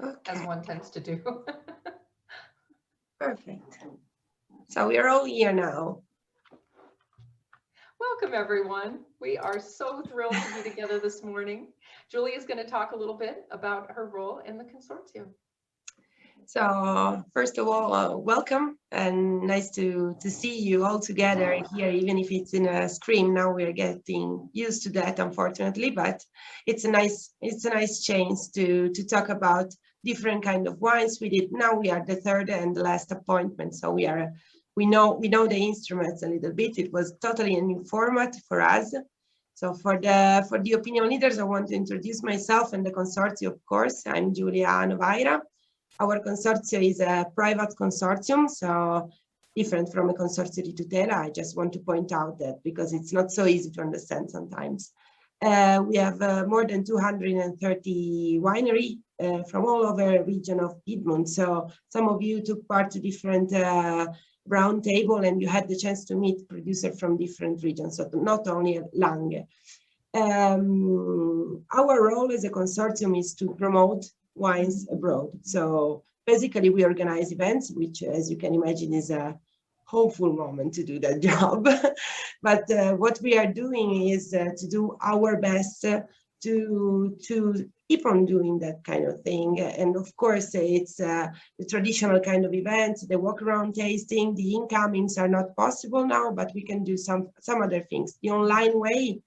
as one tends to do. Perfect. So we are all here now. Welcome, everyone. We are so thrilled to be together this morning. Julie is going to talk a little bit about her role in the consortium. So first of all, welcome, and nice to see you all together here, even if it's in a screen. Now we are getting used to that, unfortunately, but it's a nice chance to talk about different kind of wines. Now we are the third and the last appointment, so we know the instruments a little bit. It was totally a new format for us. So for the opinion leaders, I want to introduce myself and the consortium, of course. I'm Giulia Novaira. Our consortium is a private consortium, so different from a consorzio di tutela. I just want to point out that because it's not so easy to understand sometimes. We have more than 230 winery from all over the region of Piedmont. So some of you took part to different round table and you had the chance to meet producers from different regions, so not only Lange. Our role as a consortium is to promote wines abroad. So basically we organize events, which as you can imagine is a hopeful moment to do that job. But what we are doing is to do our best to keep on doing that kind of thing. And of course, it's the traditional kind of events, the walk around tasting, the incomings are not possible now, but we can do some other things. The online way,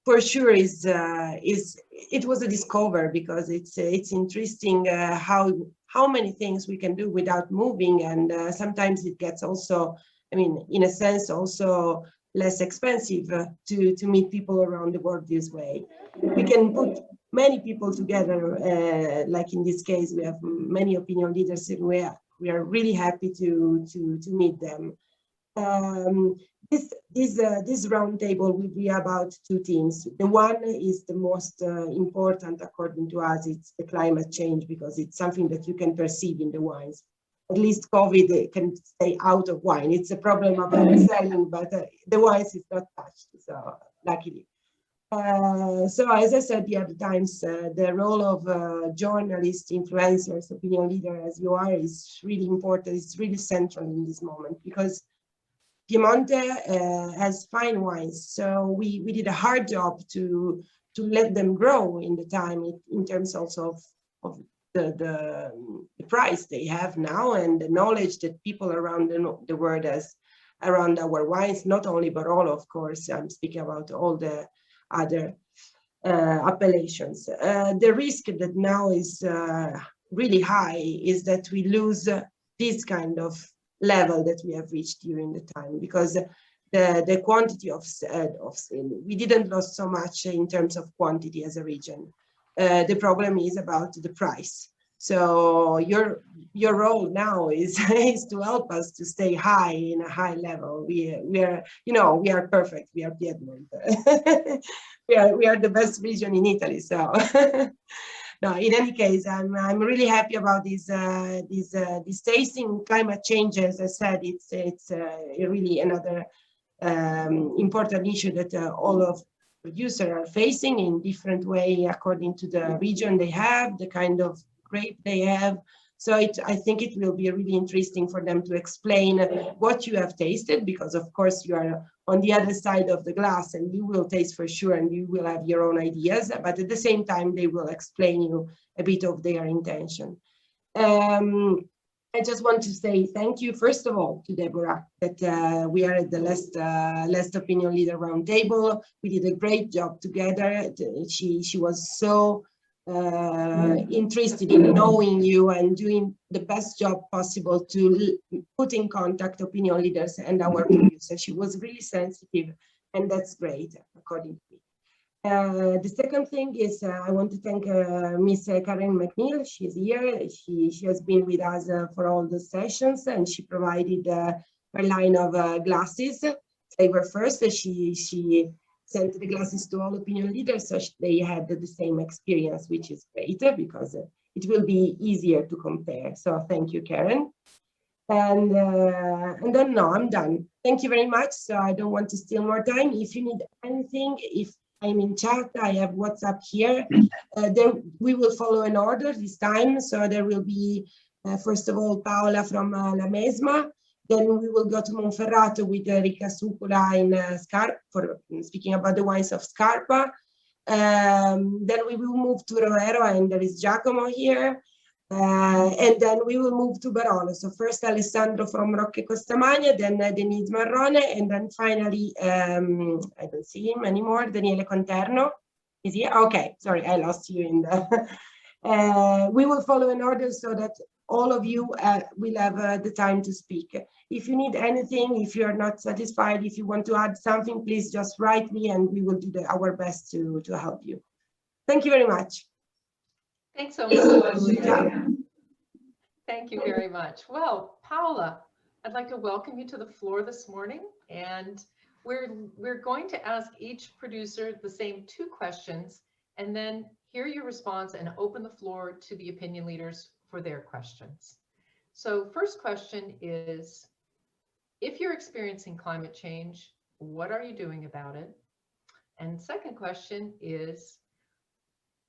for sure, it was a discover because it's interesting how many things we can do without moving, and sometimes it gets also, I mean, in a sense, also less expensive to meet people around the world this way. We can put many people together, like in this case, we have many opinion leaders, and we are really happy to meet them. This roundtable will be about two themes. The one is the most important, according to us, it's the climate change, because it's something that you can perceive in the wines. At least COVID can stay out of wine. It's a problem about selling, but the wines is not touched, so luckily. So as I said the other times, the role of journalists, influencers, opinion leader as you are is really important. It's really central in this moment because Piemonte has fine wines, so we did a hard job to let them grow in the time in terms also of the price they have now and the knowledge that people around the world has around our wines, not only Barolo, of course. I'm speaking about all the other appellations. The risk that now is really high is that we lose this kind of level that we have reached during the time, because the quantity of we didn't lose so much in terms of quantity as a region. The problem is about the price. So your role now is is to help us to stay high in a high level. We are perfect. We are Piedmont. we are the best region in Italy. So. No, in any case, I'm really happy about this tasting. Climate change, as I said, it's really another important issue that all of producers are facing in different way according to the region they have, the kind of grape they have. So I think it will be really interesting for them to explain what you have tasted, because of course you are on the other side of the glass and you will taste for sure and you will have your own ideas, but at the same time they will explain you a bit of their intention. I just want to say thank you, first of all, to Deborah, that we are at the last opinion leader roundtable. We did a great job together. She was so interested in knowing you and doing the best job possible to put in contact opinion leaders and our producer. She was really sensitive, and that's great, according to me. The second thing is I want to thank Miss Karen McNeil. She's here. She has been with us for all the sessions, and she provided her line of glasses. They were first. She sent the glasses to all opinion leaders, so they had the same experience, which is great because it will be easier to compare. So thank you, Karen. And then no, I'm done. Thank you very much. So I don't want to steal more time. If you need anything, if I'm in chat, I have WhatsApp here. We will follow an order this time. So there will be, first of all, Paola from La Mesma. Then we will go to Monferrato with Ricca Succola in Scarpa, for speaking about the wines of Scarpa. Then we will move to Roero, and there is Giacomo here. And then we will move to Barolo. So first Alessandro from Rocche Costamagna, then Denise Marrone, and then finally, I don't see him anymore, Daniele Conterno. Is he? Okay, sorry, I lost you in the... we will follow an order so that all of you will have the time to speak. If you need anything, if you are not satisfied, if you want to add something, please just write me and we will do our best to help you. Thank you very much. Thanks so much, Julia. Thank you very much. Well, Paola, I'd like to welcome you to the floor this morning, and we're going to ask each producer the same 2 questions, and then hear your response and open the floor to the opinion leaders for their questions. So first question is, if you're experiencing climate change, what are you doing about it? And second question is,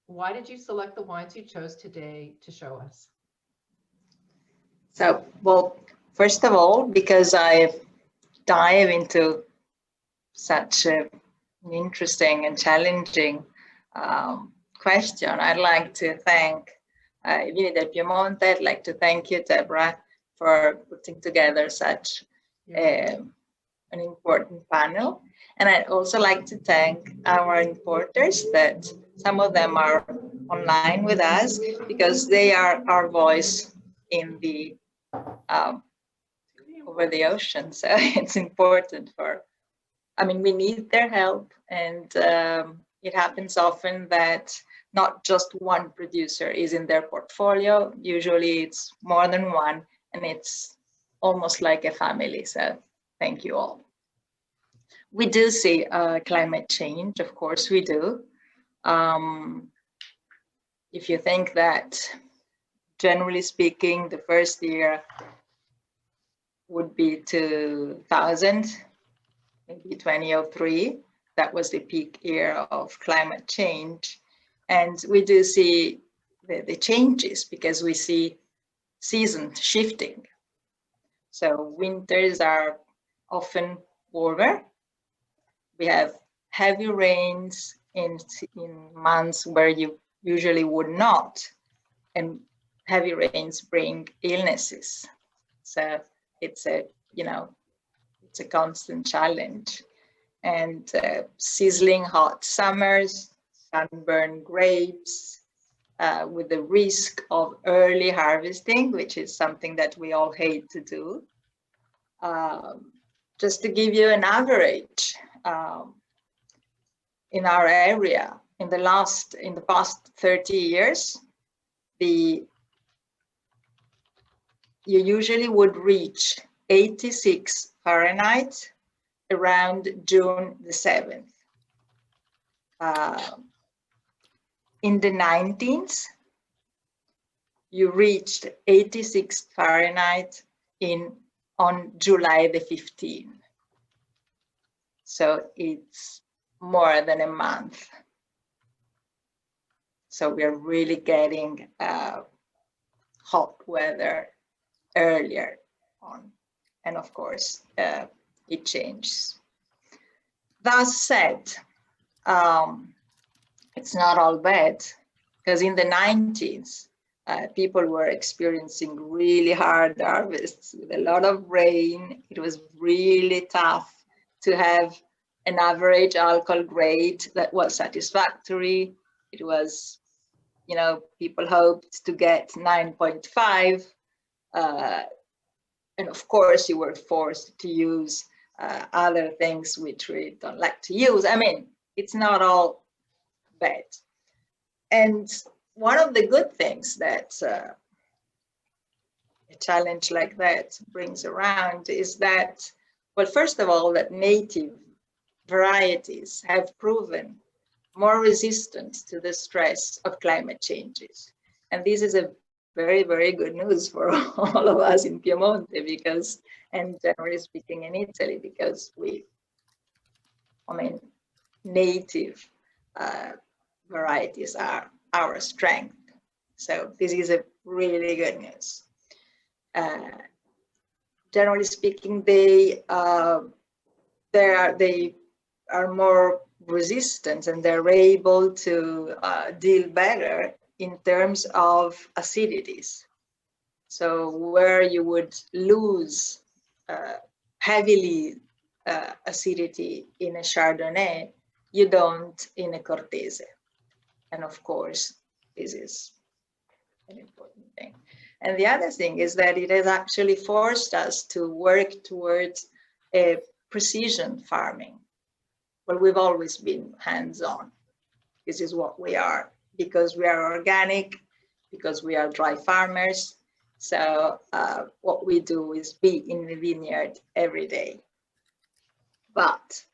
why did you select the wines you chose today to show us? So, well, first of all, because I dive into such an interesting and challenging question, I'd like to thank Vini del Piemonte. I'd like to thank you, Deborah, for putting together such an important panel. And I'd also like to thank our importers, that some of them are online with us, because they are our voice in the over the ocean. So it's important we need their help, and it happens often that not just one producer is in their portfolio. Usually it's more than one, and it's almost like a family. So thank you all. We do see climate change, of course we do. If you think that, generally speaking, the first year would be 2000, maybe 2003. That was the peak year of climate change. And we do see the changes because we see seasons shifting. So winters are often warmer. We have heavy rains in months where you usually would not. And heavy rains bring illnesses. So it's a constant challenge. And sizzling hot summers, sunburned grapes, with the risk of early harvesting, which is something that we all hate to do. Just to give you an average, in our area, in the past 30 years, you usually would reach 86 Fahrenheit around June the 7th. In the 19th, you reached 86 Fahrenheit on July the 15th. So it's more than a month. So we're really getting hot weather earlier on. And of course, it changes. That said, it's not all bad, because in the 90s, people were experiencing really hard harvests with a lot of rain. It was really tough to have an average alcohol grade that was satisfactory. It was, people hoped to get 9.5. And of course, you were forced to use other things which we don't like to use. I mean, it's not all bad. And one of the good things that a challenge like that brings around is that, well, first of all, that native varieties have proven more resistant to the stress of climate changes. And this is a very, very good news for all of us in Piemonte, because, and generally speaking in Italy, because native varieties are our strength. So this is a really good news. Generally speaking, they are more resistant, and they're able to deal better in terms of acidities. So where you would lose heavily acidity in a Chardonnay, you don't in a Cortese. And of course, this is an important thing. And the other thing is that it has actually forced us to work towards a precision farming. Well, we've always been hands-on. This is what we are, because we are organic, because we are dry farmers. So what we do is be in the vineyard every day. But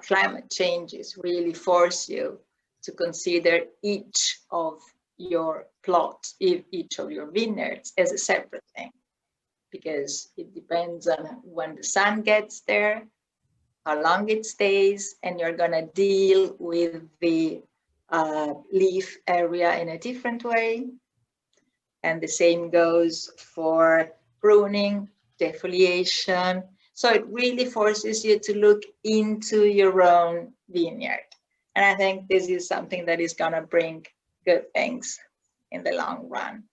climate changes really force you to consider each of your plots, each of your vineyards as a separate thing, because it depends on when the sun gets there, how long it stays, and you're gonna deal with the leaf area in a different way. And the same goes for pruning, defoliation. So it really forces you to look into your own vineyard. And I think this is something that is gonna bring good things in the long run.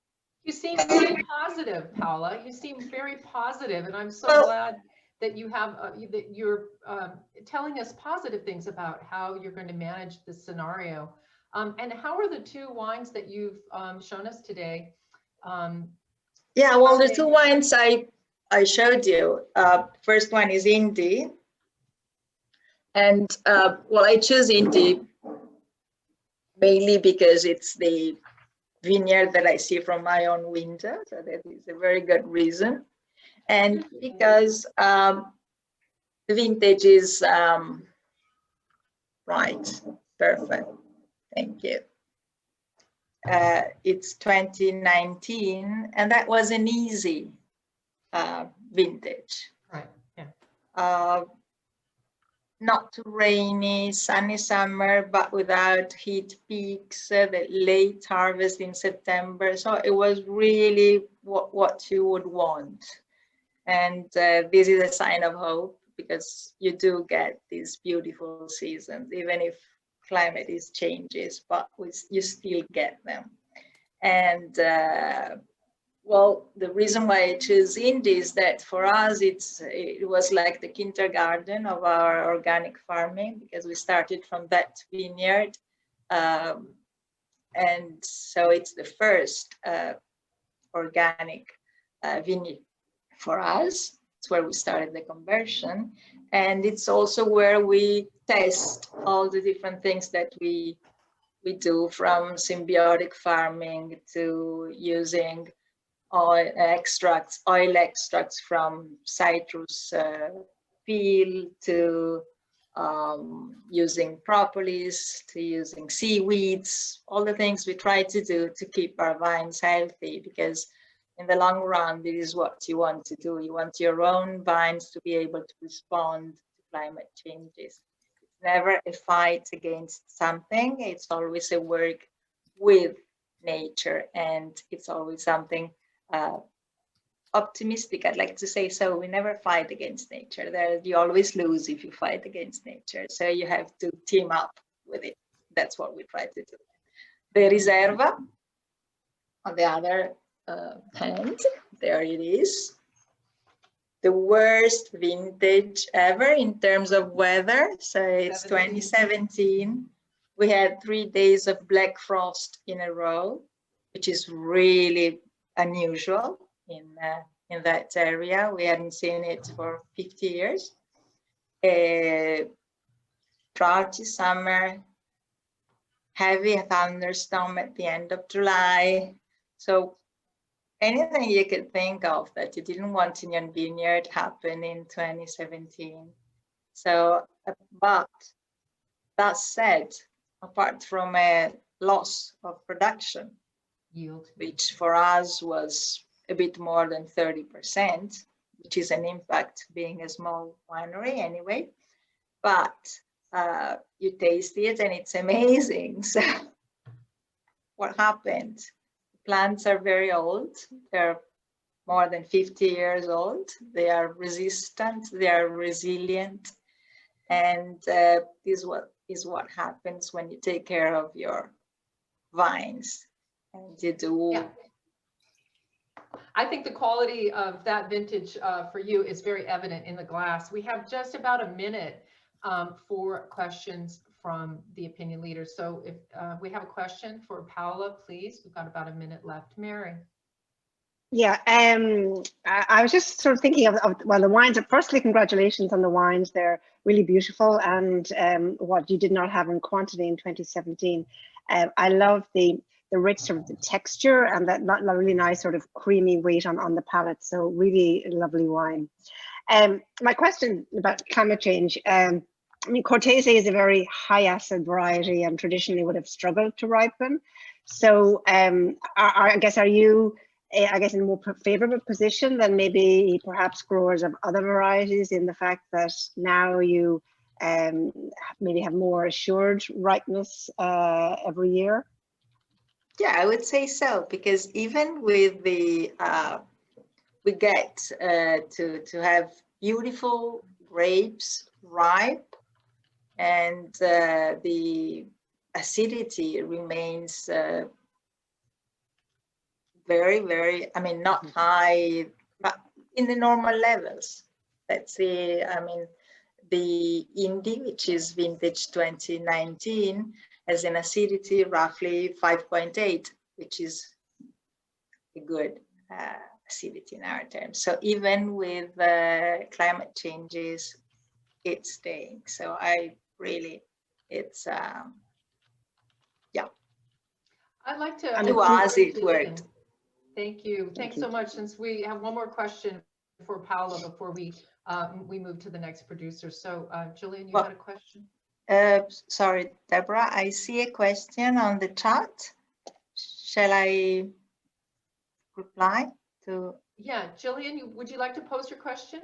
You seem very positive, Paola. You seem very positive, and I'm so glad that you have that you're telling us positive things about how you're going to manage this scenario. And how are the two wines that you've shown us today? Yeah, well, the two wines I showed you. First one is Indy, and well, I choose Indy mainly because it's the vineyard that I see from my own window, so that is a very good reason. And because the vintage is right, perfect, thank you. It's 2019, and that was an easy vintage. Right, yeah. Not too rainy, sunny summer, but without heat peaks, the late harvest in September. So it was really what you would want. And this is a sign of hope, because you do get these beautiful seasons, even if climate is changes, but you still get them. And well, the reason why I choose Indy is that for us, it was like the kindergarten of our organic farming, because we started from that vineyard. And so it's the first organic vineyard for us. It's where we started the conversion. And it's also where we test all the different things that we do, from symbiotic farming to using oil extracts from citrus peel, to using propolis, to using seaweeds, all the things we try to do to keep our vines healthy, because in the long run, this is what you want to do. You want your own vines to be able to respond to climate changes. It's never a fight against something. It's always a work with nature, and it's always something optimistic, I'd like to say. So we never fight against nature. You always lose if you fight against nature. So you have to team up with it. That's what we try to do. The Riserva, on the other hand, there it is. The worst vintage ever in terms of weather. So it's 2017. We had 3 days of black frost in a row, which is really unusual in that area. We hadn't seen it for 50 years. Droughty summer, heavy thunderstorm at the end of July. So anything you could think of that you didn't want in your vineyard happened in 2017. So, but that said, apart from a loss of production, Yield, which for us was a bit more than 30%, which is an impact being a small winery anyway. But you taste it and it's amazing. So what happened? Plants are very old. They're more than 50 years old. They are resistant, they are resilient. And this is what happens when you take care of your vines and you do. Yeah. I think the quality of that vintage for you is very evident in the glass. We have just about a minute for questions from the opinion leaders. So if we have a question for Paola, please. We've got about a minute left. Mary. Yeah, I was just sort of thinking of well, the wines. Firstly, congratulations on the wines. They're really beautiful, and what you did not have in quantity in 2017. I love the rich sort of the texture and that not really nice sort of creamy weight on the palate. So really lovely wine. My question about climate change. I mean, Cortese is a very high acid variety and traditionally would have struggled to ripen. So I guess, are you, I guess, in a more favorable position than maybe perhaps growers of other varieties in the fact that now you maybe have more assured ripeness every year? Yeah, I would say so, because even with the, we get to have beautiful grapes ripe, and the acidity remains very, very, I mean, not high, but in the normal levels. Let's say, I mean, the Indy, which is vintage 2019, has an acidity roughly 5.8, which is a good acidity in our terms. So even with climate changes, it's staying. So I really, it's, yeah. I'd like to. To us, it worked. Thank you. Thanks so much. Since we have one more question for Paola before we move to the next producer. So Jillian, you had a question? Sorry, Deborah, I see a question on the chat. Shall I reply to? Yeah, Jillian, would you like to pose your question?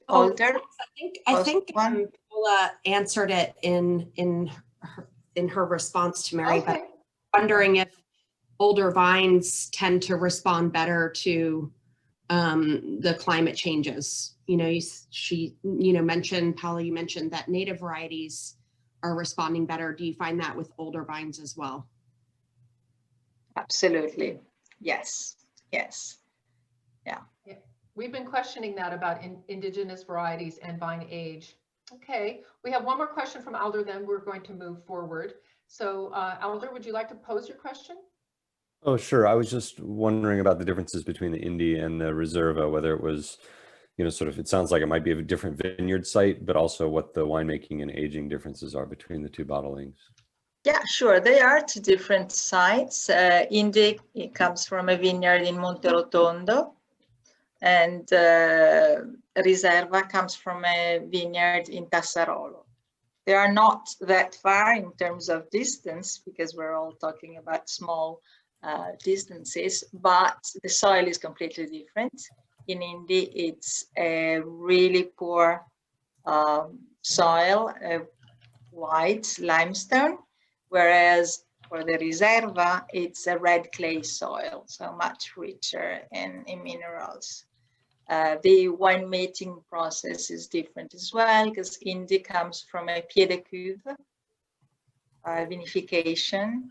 Older? I think Paola answered it in her response to Mary, Okay. but wondering if older vines tend to respond better to the climate changes. You know, she mentioned, Paola, you mentioned that native varieties are responding better. Do you find that with older vines as well? Absolutely. Yes. Yes. Yeah. We've been questioning that about indigenous varieties and vine age. Okay, we have one more question from Alder, then we're going to move forward. So Alder, would you like to pose your question? Oh, sure. I was just wondering about the differences between the Indy and the Riserva, whether it was, you know, sort of, it sounds like it might be a different vineyard site, but also what the winemaking and aging differences are between the two bottlings. Yeah, sure. They are two different sites. Indy, it comes from a vineyard in Monterotondo, and Riserva comes from a vineyard in Tassarolo. They are not that far in terms of distance, because we're all talking about small distances, but the soil is completely different. In Indy, it's a really poor soil, white limestone, whereas for the Riserva, it's a red clay soil, so much richer in minerals. The winemaking process is different as well, because Indy comes from a pied de cuve vinification,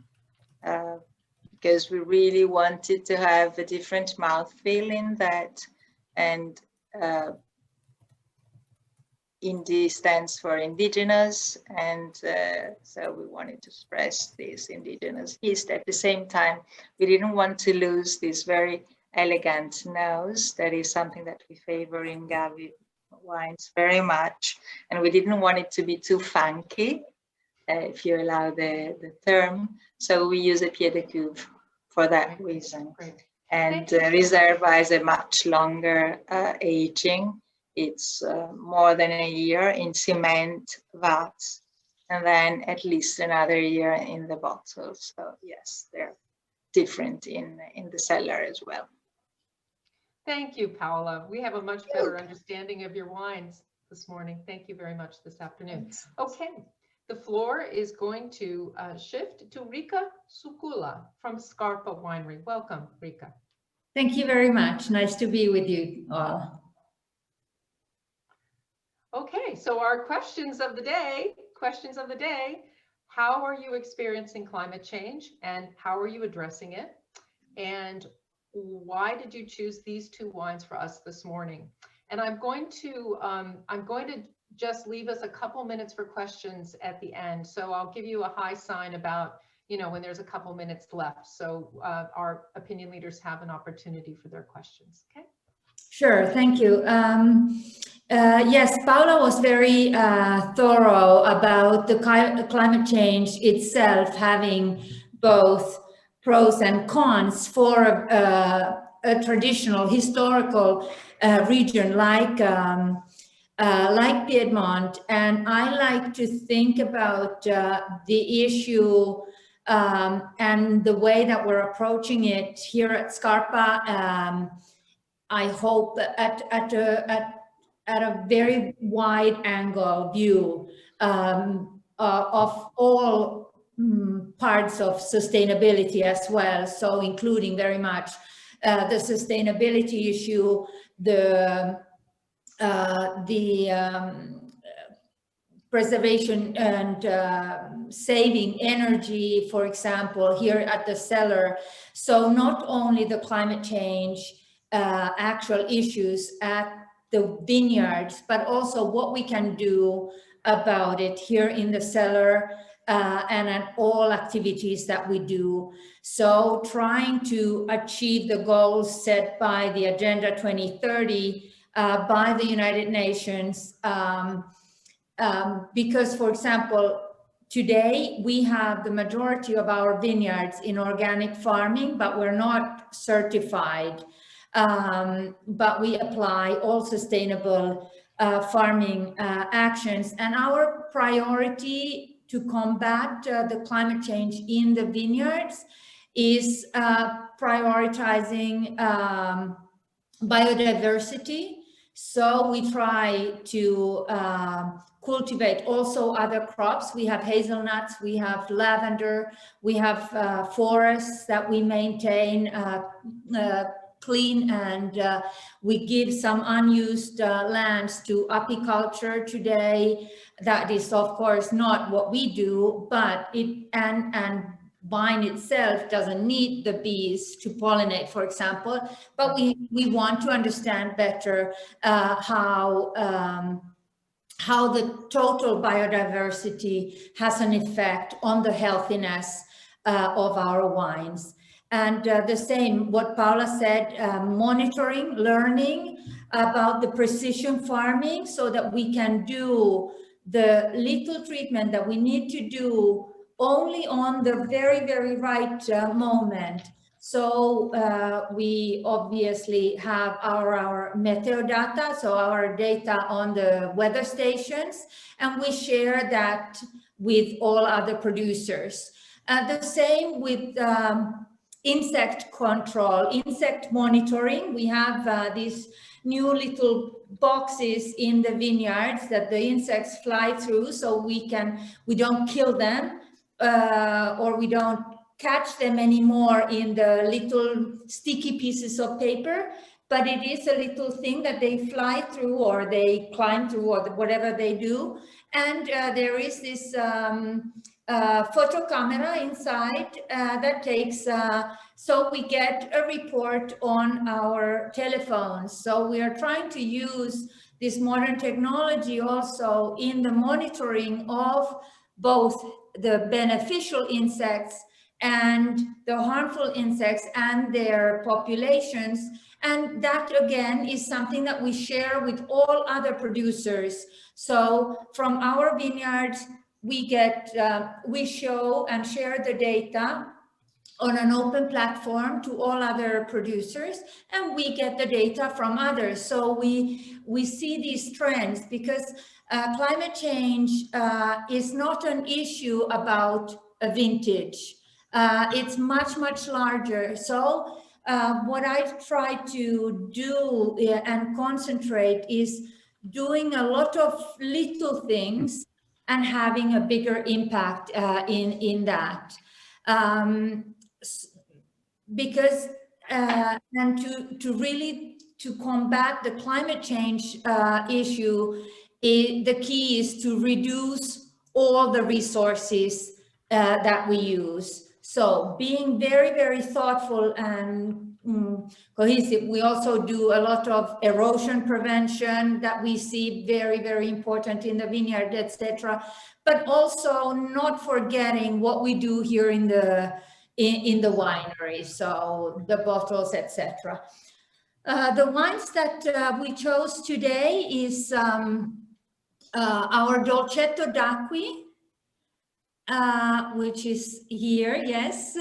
because we really wanted to have a different mouthfeel in that, and Indy stands for indigenous, and so we wanted to express this indigenous yeast. At the same time, we didn't want to lose this very elegant nose. That is something that we favor in Gavi wines very much, and we didn't want it to be too funky, if you allow the term. So we use a pied de cuve for that reason. Great. And Riserva has a much longer aging. It's more than a year in cement vats, and then at least another year in the bottle. So yes, they're different in the cellar as well. Thank you, Paola. We have a much better understanding of your wines. this morning. Thank you very much this afternoon. Okay, the floor is going to shift to Rika Sukula from Scarpa Winery. Welcome, Rika. Thank you very much. Nice to be with you all. Okay, so our questions of the day. How are you experiencing climate change and how are you addressing it? And why did you choose these two wines for us this morning? And I'm going to just leave us a couple minutes for questions at the end. So I'll give you a high sign about, when there's a couple minutes left. So our opinion leaders have an opportunity for their questions, okay? Sure, thank you. Yes, Paula was very thorough about the climate change itself, having both pros and cons for a traditional historical region like Piedmont. And I like to think about the issue and the way that we're approaching it here at Scarpa. I hope at a very wide angle view of all parts of sustainability as well. So including very much the sustainability issue, the preservation and saving energy, for example, here at the cellar. So not only the climate change actual issues at the vineyards, but also what we can do about it here in the cellar and at all activities that we do. So trying to achieve the goals set by the Agenda 2030 by the United Nations, because, for example, today we have the majority of our vineyards in organic farming, but we're not certified. But we apply all sustainable farming actions, and our priority to combat the climate change in the vineyards is prioritizing biodiversity. So we try to cultivate also other crops. We have hazelnuts, we have lavender, we have forests that we maintain clean, and we give some unused lands to apiculture today. That is, of course, not what we do, but it and wine itself doesn't need the bees to pollinate, for example. But we want to understand better how the total biodiversity has an effect on the healthiness of our wines. And the same, what Paula said, monitoring, learning about the precision farming so that we can do the little treatment that we need to do only on the very, very right moment. So we obviously have our meteo data, so our data on the weather stations, and we share that with all other producers. The same with insect control, insect monitoring. We have these new little boxes in the vineyards that the insects fly through, so we don't kill them or we don't catch them anymore in the little sticky pieces of paper, but it is a little thing that they fly through or they climb through or whatever they do. And there is this photo camera inside that takes, so we get a report on our telephones. So we are trying to use this modern technology also in the monitoring of both the beneficial insects and the harmful insects and their populations. And that again is something that we share with all other producers. So from our vineyards, we show and share the data on an open platform to all other producers, and we get the data from others. So we see these trends because climate change is not an issue about a vintage. It's much, much larger. So what I try to do and concentrate is doing a lot of little things and having a bigger impact in that. Because and to really combat the climate change issue, the key is to reduce all the resources that we use. So being very, very thoughtful and cohesive. We also do a lot of erosion prevention that we see very, very important in the vineyard, etc. But also not forgetting what we do here in the winery, so the bottles, etc. The wines that we chose today is our Dolcetto D'acqui, which is here, yes,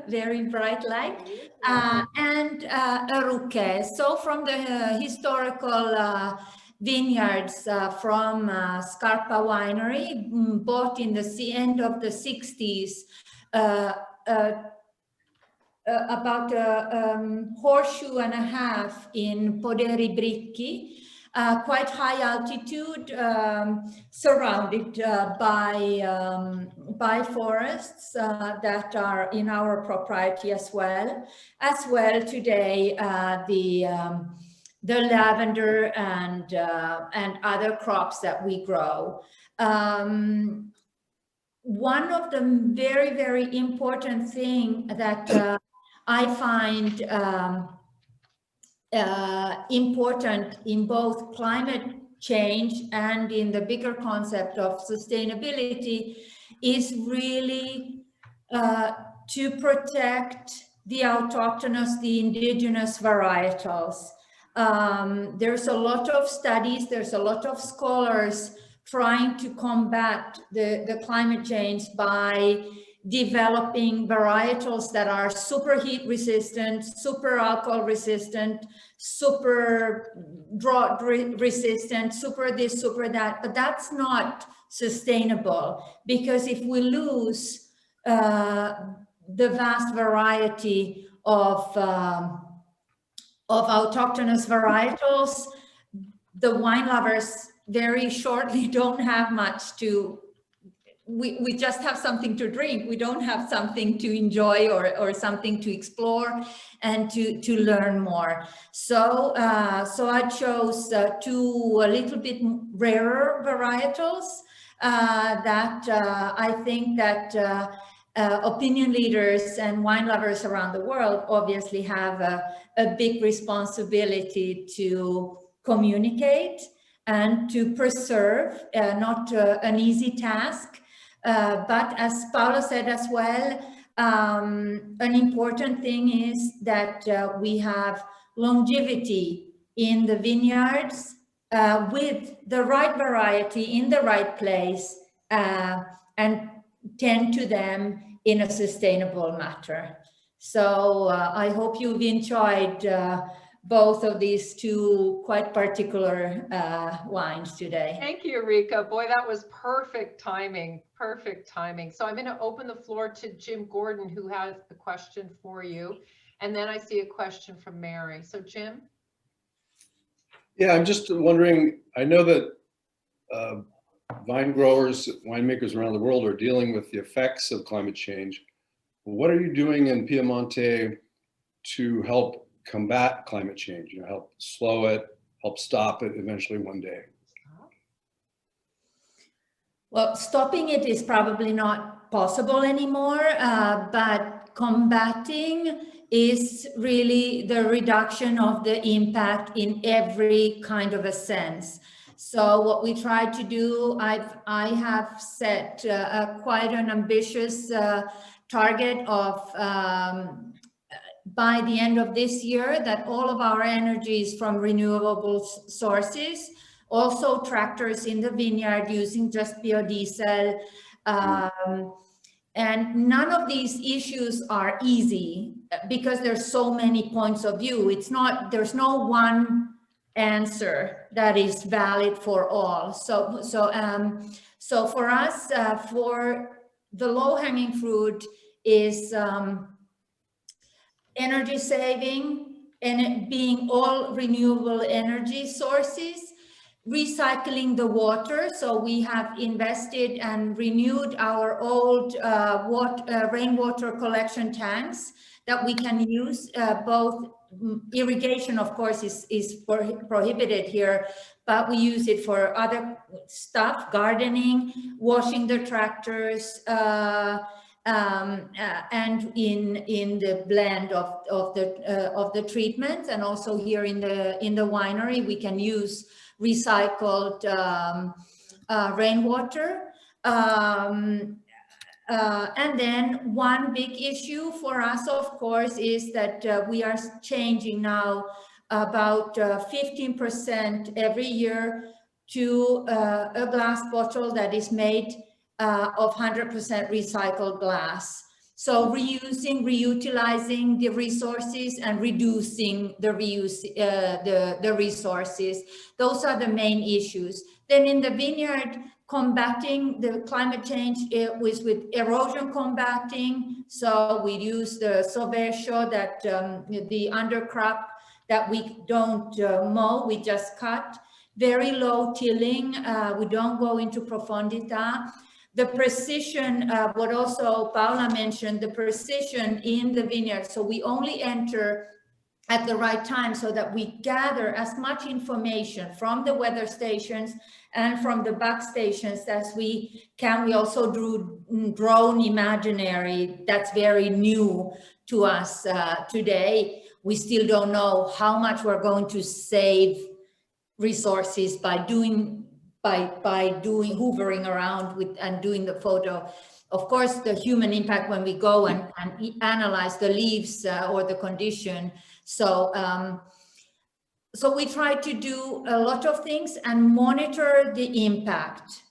very bright light, and a Rouchet. So from the historical vineyards from Scarpa Winery, bought in the end of the 60s, about a horseshoe and a half in Poderi Bricchi, quite high altitude, surrounded by forests that are in our propriety as well. Today, the lavender and other crops that we grow. One of the very, very important thing that I find important in both climate change and in the bigger concept of sustainability is really to protect the autochthonous, the indigenous varietals. There's a lot of studies, there's a lot of scholars trying to combat the climate change by developing varietals that are super heat resistant, super alcohol resistant, super drought resistant, super this, super that, but that's not sustainable, because if we lose the vast variety of autochthonous varietals, the wine lovers very shortly don't have much to. We just have something to drink. We don't have something to enjoy or something to explore and to learn more. So I chose two a little bit rarer varietals that I think that opinion leaders and wine lovers around the world obviously have a big responsibility to communicate and to preserve, not an easy task. But as Paula said as well, an important thing is that we have longevity in the vineyards with the right variety in the right place and tend to them in a sustainable manner. So I hope you've enjoyed both of these two quite particular wines today. Thank you, Rika. Boy, that was perfect timing, perfect timing. So I'm going to open the floor to Jim Gordon, who has a question for you. And then I see a question from Mary. So Jim? Yeah, I'm just wondering, I know that vine growers, winemakers around the world are dealing with the effects of climate change. What are you doing in Piemonte to help combat climate change, help slow it, help stop it eventually one day? Well, stopping it is probably not possible anymore, but combating is really the reduction of the impact in every kind of a sense. So what we try to do, I have set quite an ambitious target of by the end of this year that all of our energy is from renewable sources, also tractors in the vineyard using just biodiesel. And none of these issues are easy because there's so many points of view. It's not, there's no one answer that is valid for all. So for us, for the low-hanging fruit is energy saving and being all renewable energy sources, recycling the water. So we have invested and renewed our old rainwater collection tanks that we can use. Both irrigation, of course, is prohibited here, but we use it for other stuff, gardening, washing the tractors, and in the blend of the treatment, and also here in the winery we can use recycled rainwater. And then one big issue for us, of course, is that we are changing now about 15% every year to a glass bottle that is made of 100% recycled glass. So reusing, reutilizing the resources and reducing the resources. Those are the main issues. Then in the vineyard, combating the climate change, it was with erosion combating. So we use the soverchio, that the undercrop that we don't mow, we just cut. Very low tilling, we don't go into profondità. The precision, what also Paola mentioned, the precision in the vineyard. So we only enter at the right time so that we gather as much information from the weather stations and from the back stations as we can. We also do drone imaginary. That's very new to us today. We still don't know how much we're going to save resources by doing hovering around with and doing the photo. Of course, the human impact when we go and analyze the leaves or the condition. So so we try to do a lot of things and monitor the impact.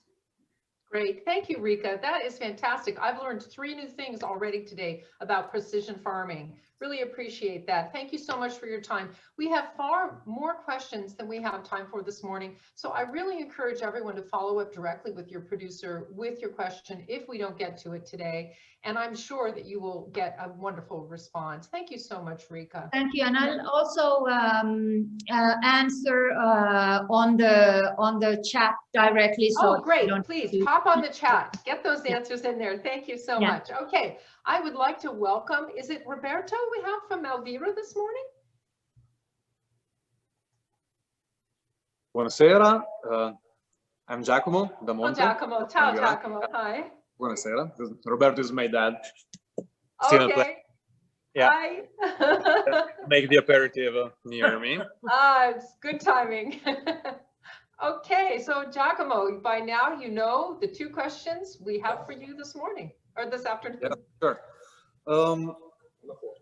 Great. Thank you, Rika. That is fantastic. I've learned 3 new things already today about precision farming. Really appreciate that. Thank you so much for your time. We have far more questions than we have time for this morning. So I really encourage everyone to follow up directly with your producer with your question if we don't get to it today. And I'm sure that you will get a wonderful response. Thank you so much, Rika. Thank you. And I'll also answer on the chat directly. So great. Please pop on the chat. Get those answers in there. Thank you so much. Okay. I would like to welcome, is it Roberto we have from Malvirà this morning? Buonasera, I'm Giacomo da Monte. Oh, Giacomo. Ciao, Giacomo. Hi. Buonasera. Roberto is my dad. Okay. Yeah. Hi. Make the aperitif near me. It's good timing. Okay, so Giacomo, by now you know the 2 questions we have for you this morning or this afternoon. Yeah, sure.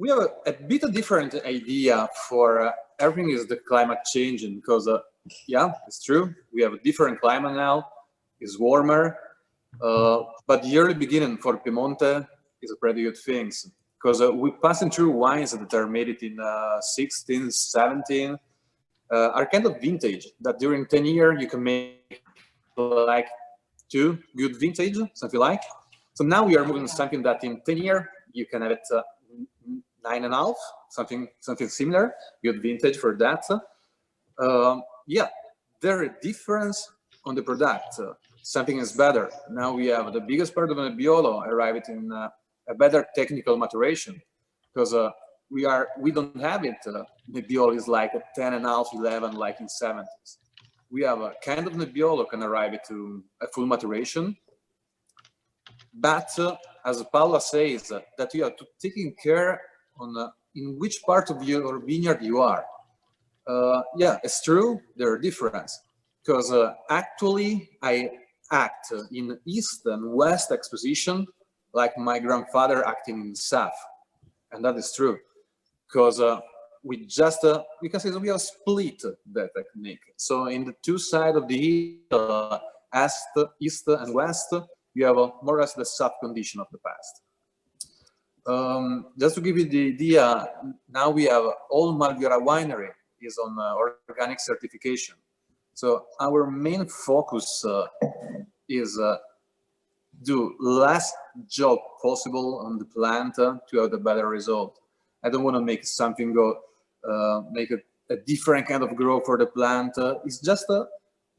We have a bit of different idea for everything is the climate changing because yeah, it's true. We have a different climate now. It's warmer, but the early beginning for Piemonte is a pretty good thing because we passing through wines that are made it in 16, 17. Are kind of vintage that during 10 years you can make like 2 good vintage, something like. So now we are moving to something that in 10 years you can have it 9.5, something similar, good vintage for that. Yeah, there is a difference on the product. Something is better. Now we have the biggest part of the Nebbiolo arrived in a better technical maturation because we don't have it. Nebbiolo is like a 10.5, 11, like in 70s. We have a kind of Nebbiolo can arrive to a full maturation. But as Paola says, that you have to taking care on in which part of your vineyard you are. Yeah, it's true. There are differences because actually I act in East and West exposition like my grandfather acting in South, and that is true. Because we just, we can say that we have split that technique. So in the 2 sides of the hill, East and West, you have more or less the soft condition of the past. Just to give you the idea, now we have all Malvirà winery is on organic certification. So our main focus is do less job possible on the plant to have the better result. I don't want to make something go, make a different kind of grow for the plant. It's just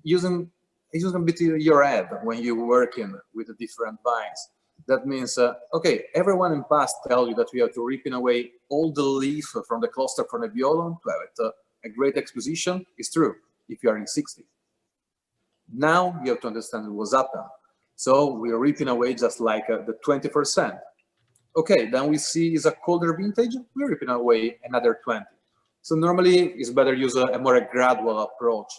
using a bit your head when you're working with the different vines. That means, okay, everyone in past tell you that we have to ripping away all the leaf from the cluster from Nebbiolo to have a great exposition. It's true if you are in 60. Now you have to understand what's happened. So we're ripping away just like the 20%. Okay, then we see is a colder vintage, we're ripping away another 20. So normally it's better use a more gradual approach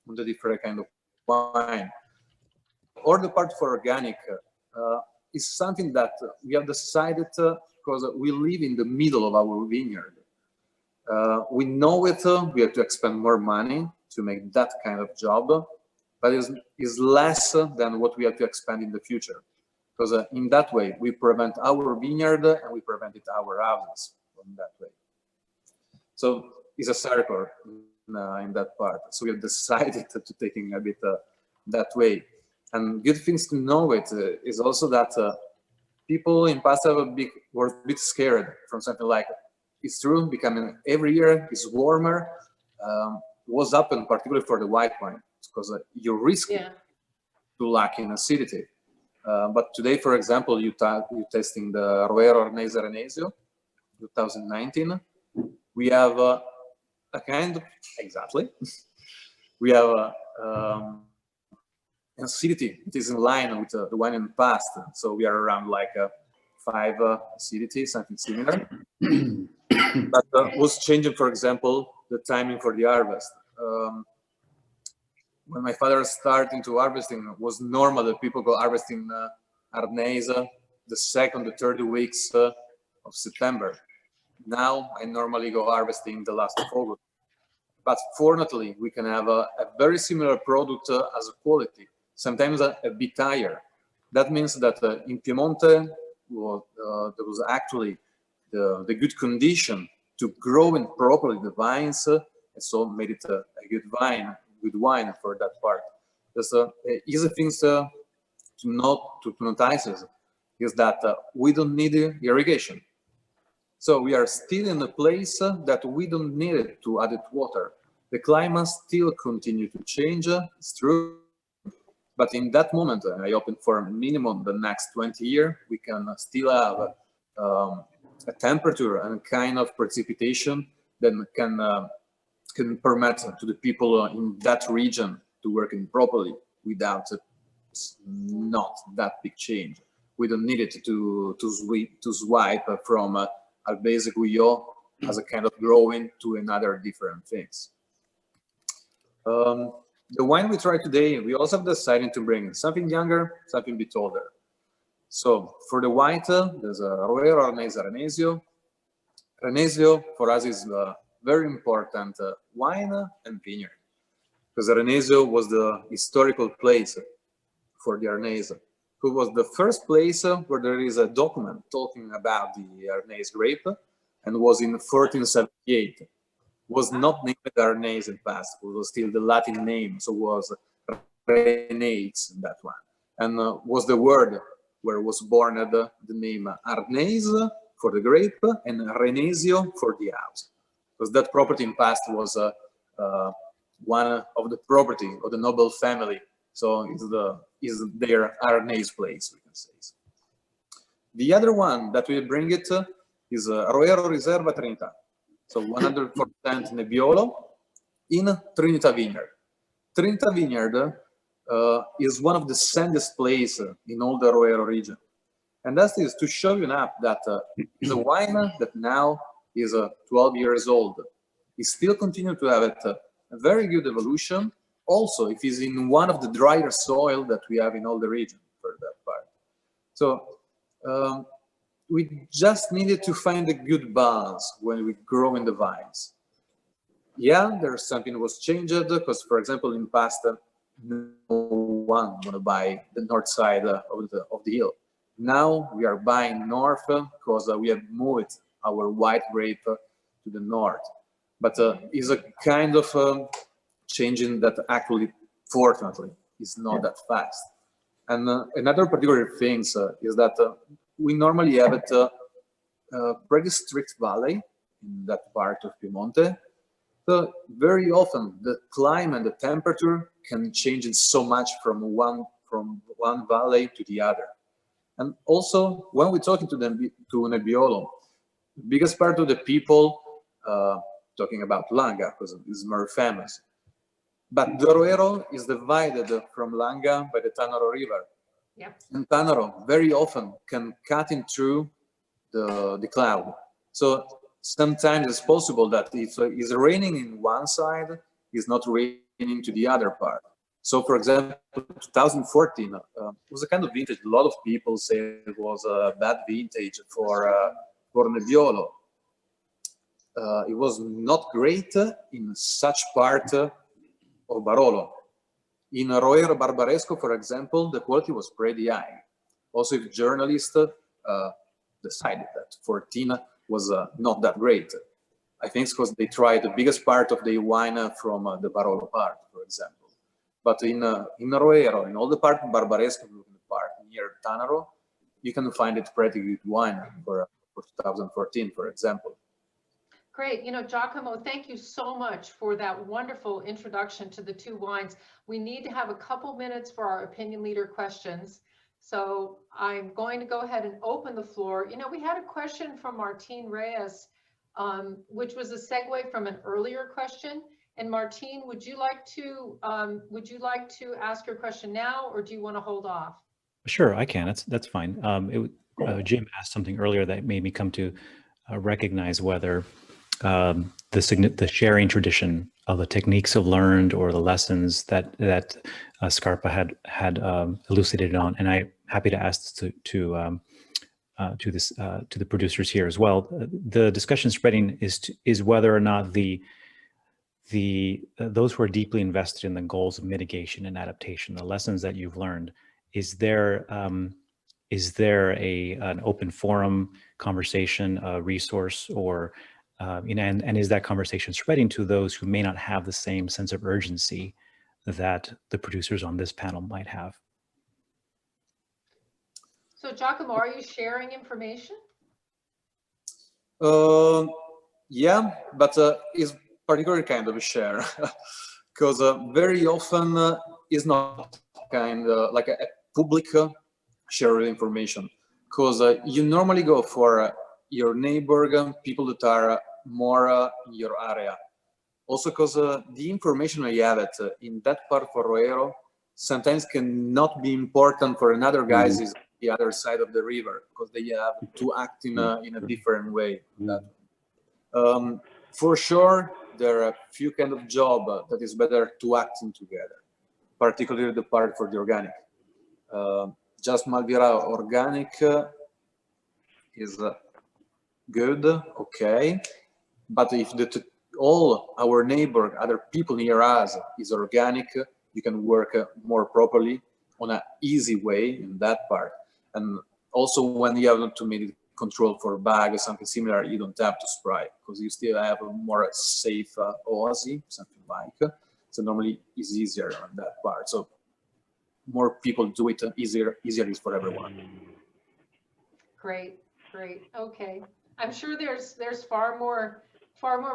on the different kind of wine. Or the part for organic is something that we have decided because we live in the middle of our vineyard. We know it, we have to expend more money to make that kind of job, but it's less than what we have to expend in the future. Because in that way, we prevent our vineyard and we prevented our houses in that way. So it's a circle in that part. So we have decided to taking a bit that way. And good things to know it is also that people in past were a bit scared from something like, it's true, becoming every year is warmer. What's happened particularly for the white wine, because you risk to lack in acidity. But today, for example, you're testing the Roero Arneis Renesio 2019. We have a kind of, exactly, we have acidity. It is in line with the wine in the past. So we are around like 5 acidity, something similar. But was changing, for example, the timing for the harvest. When my father started to harvesting, it was normal that people go harvesting Arneis the 2nd, the 3rd weeks of September. Now I normally go harvesting the last of August. But fortunately, we can have a very similar product as a quality, sometimes a bit higher. That means that in Piemonte, there was actually the good condition to grow in properly the vines, and so made it a good wine for that part. There's easy things to notice is that we don't need irrigation. So we are still in a place that we don't need it to add water. The climate still continue to change, it's true. But in that moment, I open for minimum the next 20 years, we can still have a temperature and kind of precipitation that can permit to the people in that region to work in properly without not that big change. We don't need it to swipe from a basic Guyot as a kind of growing to another different things. The wine we try today, we also have decided to bring something younger, something a bit older. So for the white, there's a Roero Arneis Renesio. Renesio for us is a very important wine and vineyard, because Renesio was the historical place for the Arneis, who was the first place where there is a document talking about the Arneis grape, and was in 1478. Was not named Arneis in the past, it was still the Latin name, so was Renesio in that one. And was the word where was born the name Arneis for the grape and Renesio for the house. Because that property in past was one of the property of the noble family. So it's their Arneis place, we can say. The other one that we bring it is Roero Riserva Trinità. So 100% Nebbiolo in Trinità Vineyard. Trinità Vineyard is one of the sandiest places in all the Roero region. And that is to show you enough that it's a wine that now is 12 years old. It still continues to have a very good evolution. Also, if it's in one of the drier soil that we have in all the region for that part. So we just needed to find a good balance when we grow in the vines. Yeah, there's something was changed because, for example, in past, no one want to buy the north side of the hill. Now we are buying north because we have moved our white grape to the north. But it's a kind of changing that actually, fortunately, is not that fast. And another particular thing is that we normally have a pretty strict valley in that part of Piemonte. So very often the climate and the temperature can change it so much from one valley to the other. And also when we're talking to Nebbiolo, the biggest part of the people talking about Langa because it's more famous. But the Roero is divided from Langa by the Tanaro River. Yep. And Tanaro very often can cut in through the cloud. So sometimes it's possible that if it's raining in one side, it's not raining to the other part. So for example, 2014 was a kind of vintage. A lot of people say it was a bad vintage for Nebbiolo. It was not great in such part of Barolo. In Roero Barbaresco, for example, the quality was pretty high. Also, if journalists decided that 14 was not that great. I think it's because they tried the biggest part of the wine from the Barolo part, for example. But in Roero, in all the part of Barbaresco part near Tanaro, you can find it pretty good wine for 2014, for example. Great. You know, Giacomo, thank you so much for that wonderful introduction to the two wines. We need to have a couple minutes for our opinion leader questions. So I'm going to go ahead and open the floor. You know, we had a question from Martin Reyes, which was a segue from an earlier question. And Martin, would you like to ask your question now, or do you want to hold off? Sure, I can. That's fine. Jim asked something earlier that made me come to recognize whether the sharing tradition of the techniques of learned or the lessons that Scarpa had elucidated on, and I'm happy to ask to the producers here as well. The discussion spreading is whether or not those who are deeply invested in the goals of mitigation and adaptation, the lessons that you've learned, is there an open forum conversation, a resource, or and is that conversation spreading to those who may not have the same sense of urgency that the producers on this panel might have? So Giacomo, are you sharing information? Yeah, but it's particular kind of a share because very often is not kind of like a public share of information, because you normally go for your neighbor, people that are more in your area. Also because the information you have in that part for Roero sometimes cannot be important for another guys is the other side of the river, because they have to act in a different way. For sure, there are a few kind of job that is better to acting together, particularly the part for the organic. Just Malvirà organic is good, okay, but if all our neighbor, other people near us is organic, you can work more properly on an easy way in that part. And also when you have to make control for bag or something similar, you don't have to spray, because you still have a more safe OASI, something like. So normally it's easier on that part. So more people do it, easier is for everyone. Great, okay. I'm sure there's far more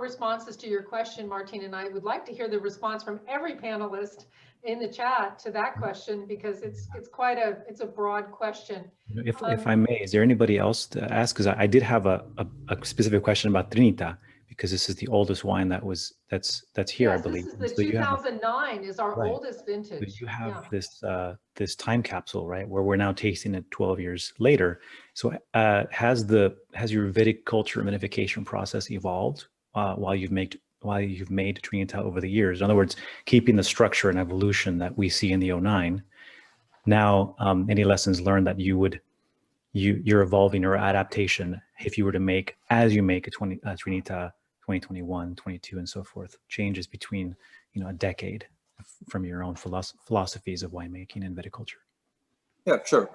responses to your question, Martin, and I would like to hear the response from every panelist in the chat to that question, because it's a broad question. If I may, is there anybody else to ask? Because I did have a specific question about Trinità, because this is the oldest wine that's here, yes, I believe. This is the 2009 is our oldest vintage. So you have this time capsule, right, where we're now tasting it 12 years later. So has your viticulture and vinification process evolved while you've made Trinità over the years? In other words, keeping the structure and evolution that we see in the 09. Now, any lessons learned that you're evolving or adaptation if you were to make, as you make a Trinità 2021, 22, and so forth, changes between a decade from your own philosophies of winemaking and viticulture? Yeah, sure.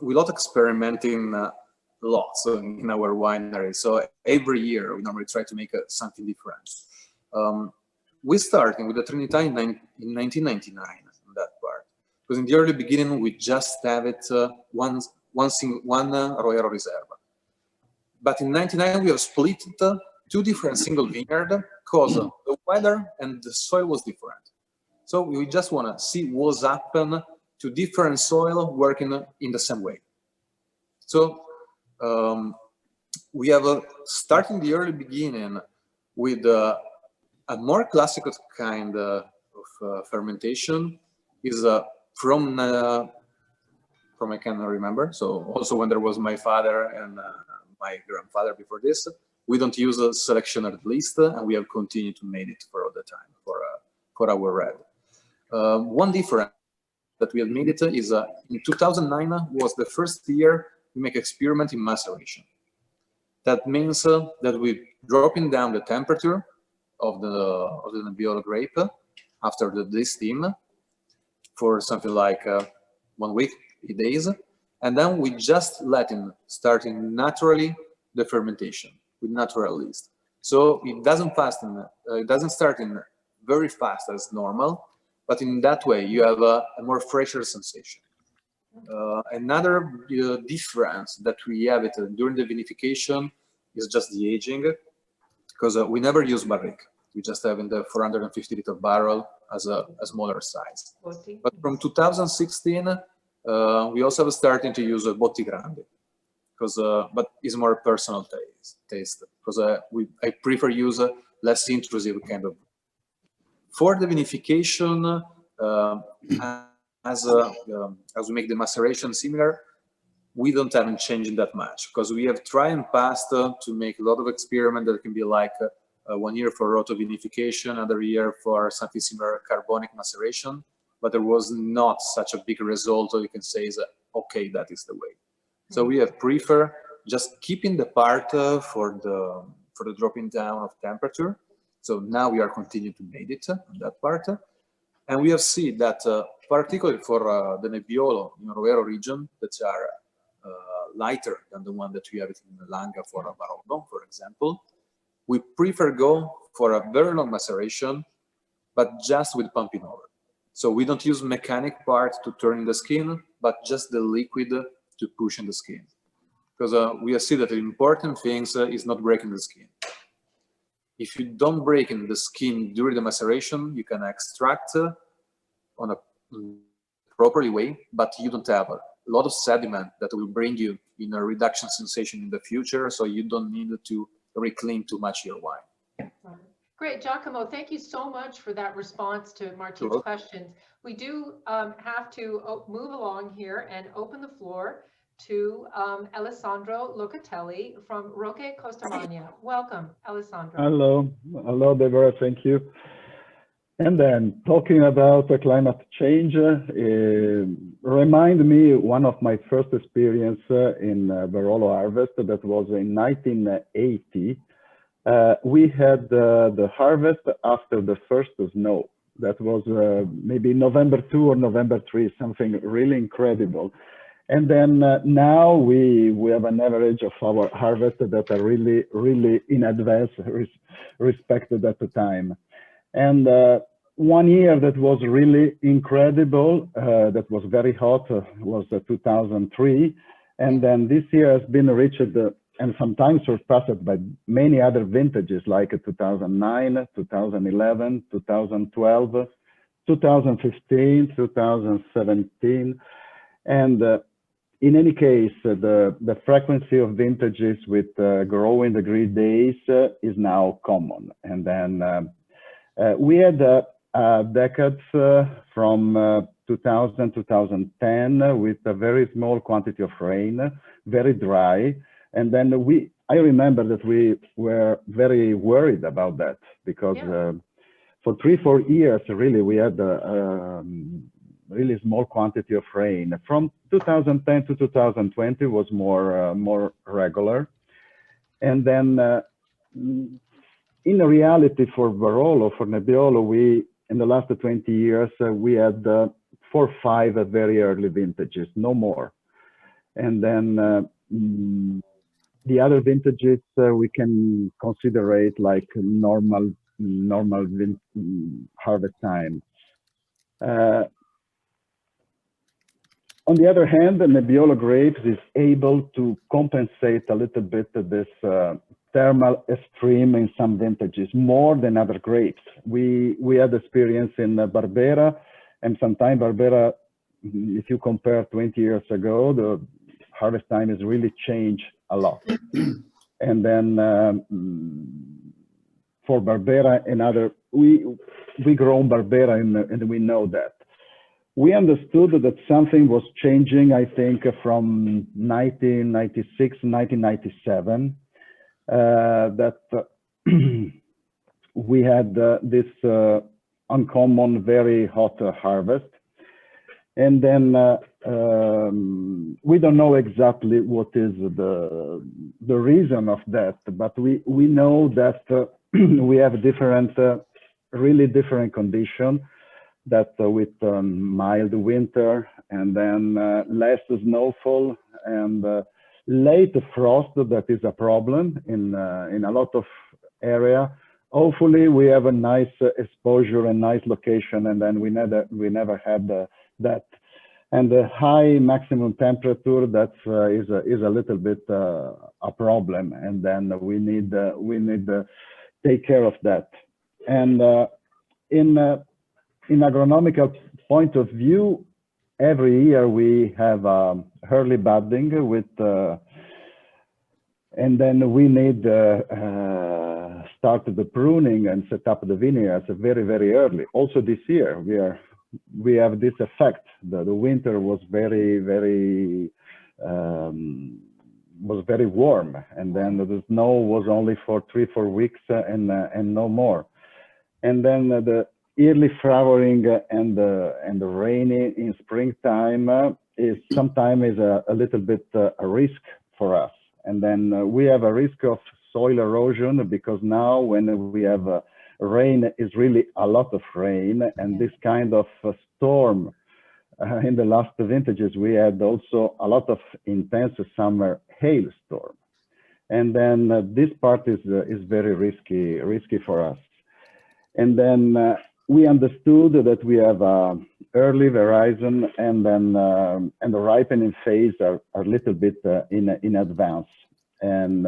We lot experimenting lots in our winery. So every year we normally try to make something different. We started with the Trinità in 1999 in that part, because in the early beginning we just have it one Roero Riserva. But in '99 we have split two different single vineyard because the weather and the soil was different. So we just want to see what's happened to different soil working in the same way. So we have starting the early beginning with a more classical kind of fermentation is from I cannot remember. So also when there was my father and my grandfather before this, we don't use a selection at least, and we have continued to make it for all the time for our red. One difference that we have made it is in 2009 was the first year we make experiment in maceration. That means that we're dropping down the temperature of the Nebbiolo grape after the steam for something like 1 week, 8 days, and then we just let him starting naturally the fermentation with natural yeast. So it doesn't start in very fast as normal, but in that way you have a more fresher sensation. Another difference that we have it during the vinification is just the aging, because we never use barrique. We just have in the 450 liter barrel as a smaller size. But from 2016, we also have starting to use a botti grande, because but it's more personal taste. Because I prefer use a less intrusive kind of. For the vinification, as we make the maceration similar, we don't have changed that much, because we have tried in past to make a lot of experiment that can be like 1 year for roto vinification, another year for something similar carbonic maceration, but there was not such a big result, or you can say is okay, that is the way. So we have prefer just keeping the part for the dropping down of temperature. So now we are continuing to make it on that part. And we have seen that, particularly for the Nebbiolo in Roero region, that are lighter than the one that we have in the Langa for a Barolo, for example, we prefer go for a very long maceration, but just with pumping over. So we don't use mechanic part to turn in the skin, but just the liquid to push in the skin. Because we have seen that the important thing is not breaking the skin. If you don't break in the skin during the maceration, you can extract on a properly way, but you don't have a lot of sediment that will bring you in a reduction sensation in the future, so you don't need to reclean too much your wine. Great, Giacomo, thank you so much for that response to Martin's questions. We do have to move along here and open the floor to Alessandro Locatelli from Rocche Costamagna. Welcome, Alessandro. Hello, Deborah, thank you. And then talking about climate change, remind me one of my first experience in Barolo harvest. That was in 1980. We had the harvest after the first snow. That was maybe November 2 or November 3, something really incredible. And then now we have an average of our harvest that are really in advance respected at the time. And 1 year that was really incredible, that was very hot, was 2003. And then this year has been reached and sometimes surpassed by many other vintages like 2009, 2011, 2012, 2015, 2017. And in any case, the frequency of vintages with growing degree days is now common. And then we had decades from 2000, 2010 with a very small quantity of rain, very dry. And then I remember that we were very worried about that because for 3-4 years, really, we had really small quantity of rain. From 2010 to 2020 was more regular. And then in reality for Barolo, for Nebbiolo, we, in the last 20 years, we had 4 or 5 very early vintages, no more. And then the other vintages we can consider it like normal harvest time. On the other hand, the Nebbiolo grapes is able to compensate a little bit this thermal extreme in some vintages, more than other grapes. We had experience in Barbera, and sometimes Barbera, if you compare 20 years ago, the harvest time has really changed a lot. And then for Barbera and other, we grow Barbera and we know that. We understood that something was changing, I think, from 1996, 1997, that we had this uncommon, very hot harvest. And then we don't know exactly what is the reason of that, but we know that we have different, really different conditions, that with mild winter and then less snowfall and late frost, that is a problem in a lot of area. Hopefully we have a nice exposure and nice location, and then we never had that. And the high maximum temperature, that is a little bit a problem, and then we need to take care of that. And in agronomical point of view, every year we have early budding with, and then we need start the pruning and set up the vineyards very, very early. Also this year we have this effect. The winter was very, very warm, and then the snow was only for 3-4 weeks and no more. And then the early flowering and the rainy in springtime is sometimes a little bit a risk for us. And then we have a risk of soil erosion, because now when we have rain, is really a lot of rain, and this kind of storm in the last vintages, we had also a lot of intense summer hailstorm. And then this part is very risky for us. And then we understood that we have early horizon, and then and the ripening phase are a little bit in advance. And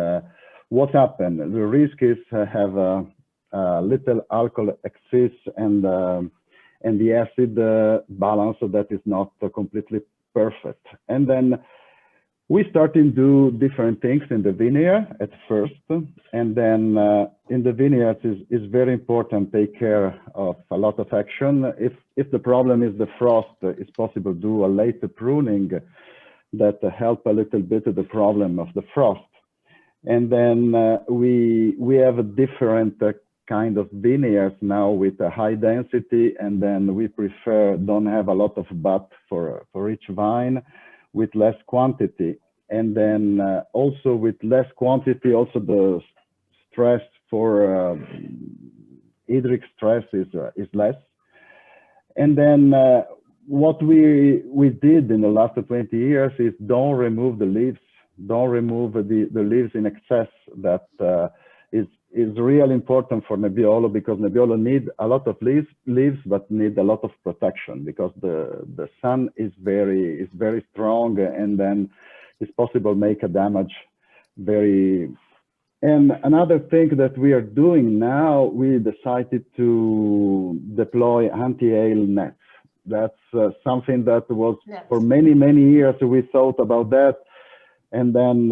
what happened? The risk is have a little alcohol excess and the acid balance that is not completely perfect. And then we started to do different things in the vineyard at first, and then in the vineyards is very important to take care of a lot of action. If the problem is the frost, it's possible to do a late pruning that help a little bit of the problem of the frost. And then we have a different kind of vineyards now with a high density, and then we prefer don't have a lot of bud for each vine, with less quantity. And then also with less quantity, also the stress for hydric stress is less. And then what we did in the last 20 years is don't remove the leaves, don't remove the leaves in excess. That is really important for Nebbiolo, because Nebbiolo need a lot of leaves, but need a lot of protection, because the sun is very strong, and then it's possible make a damage very. And another thing that we are doing now, we decided to deploy anti-hail nets. That's something that was for many years we thought about that. And then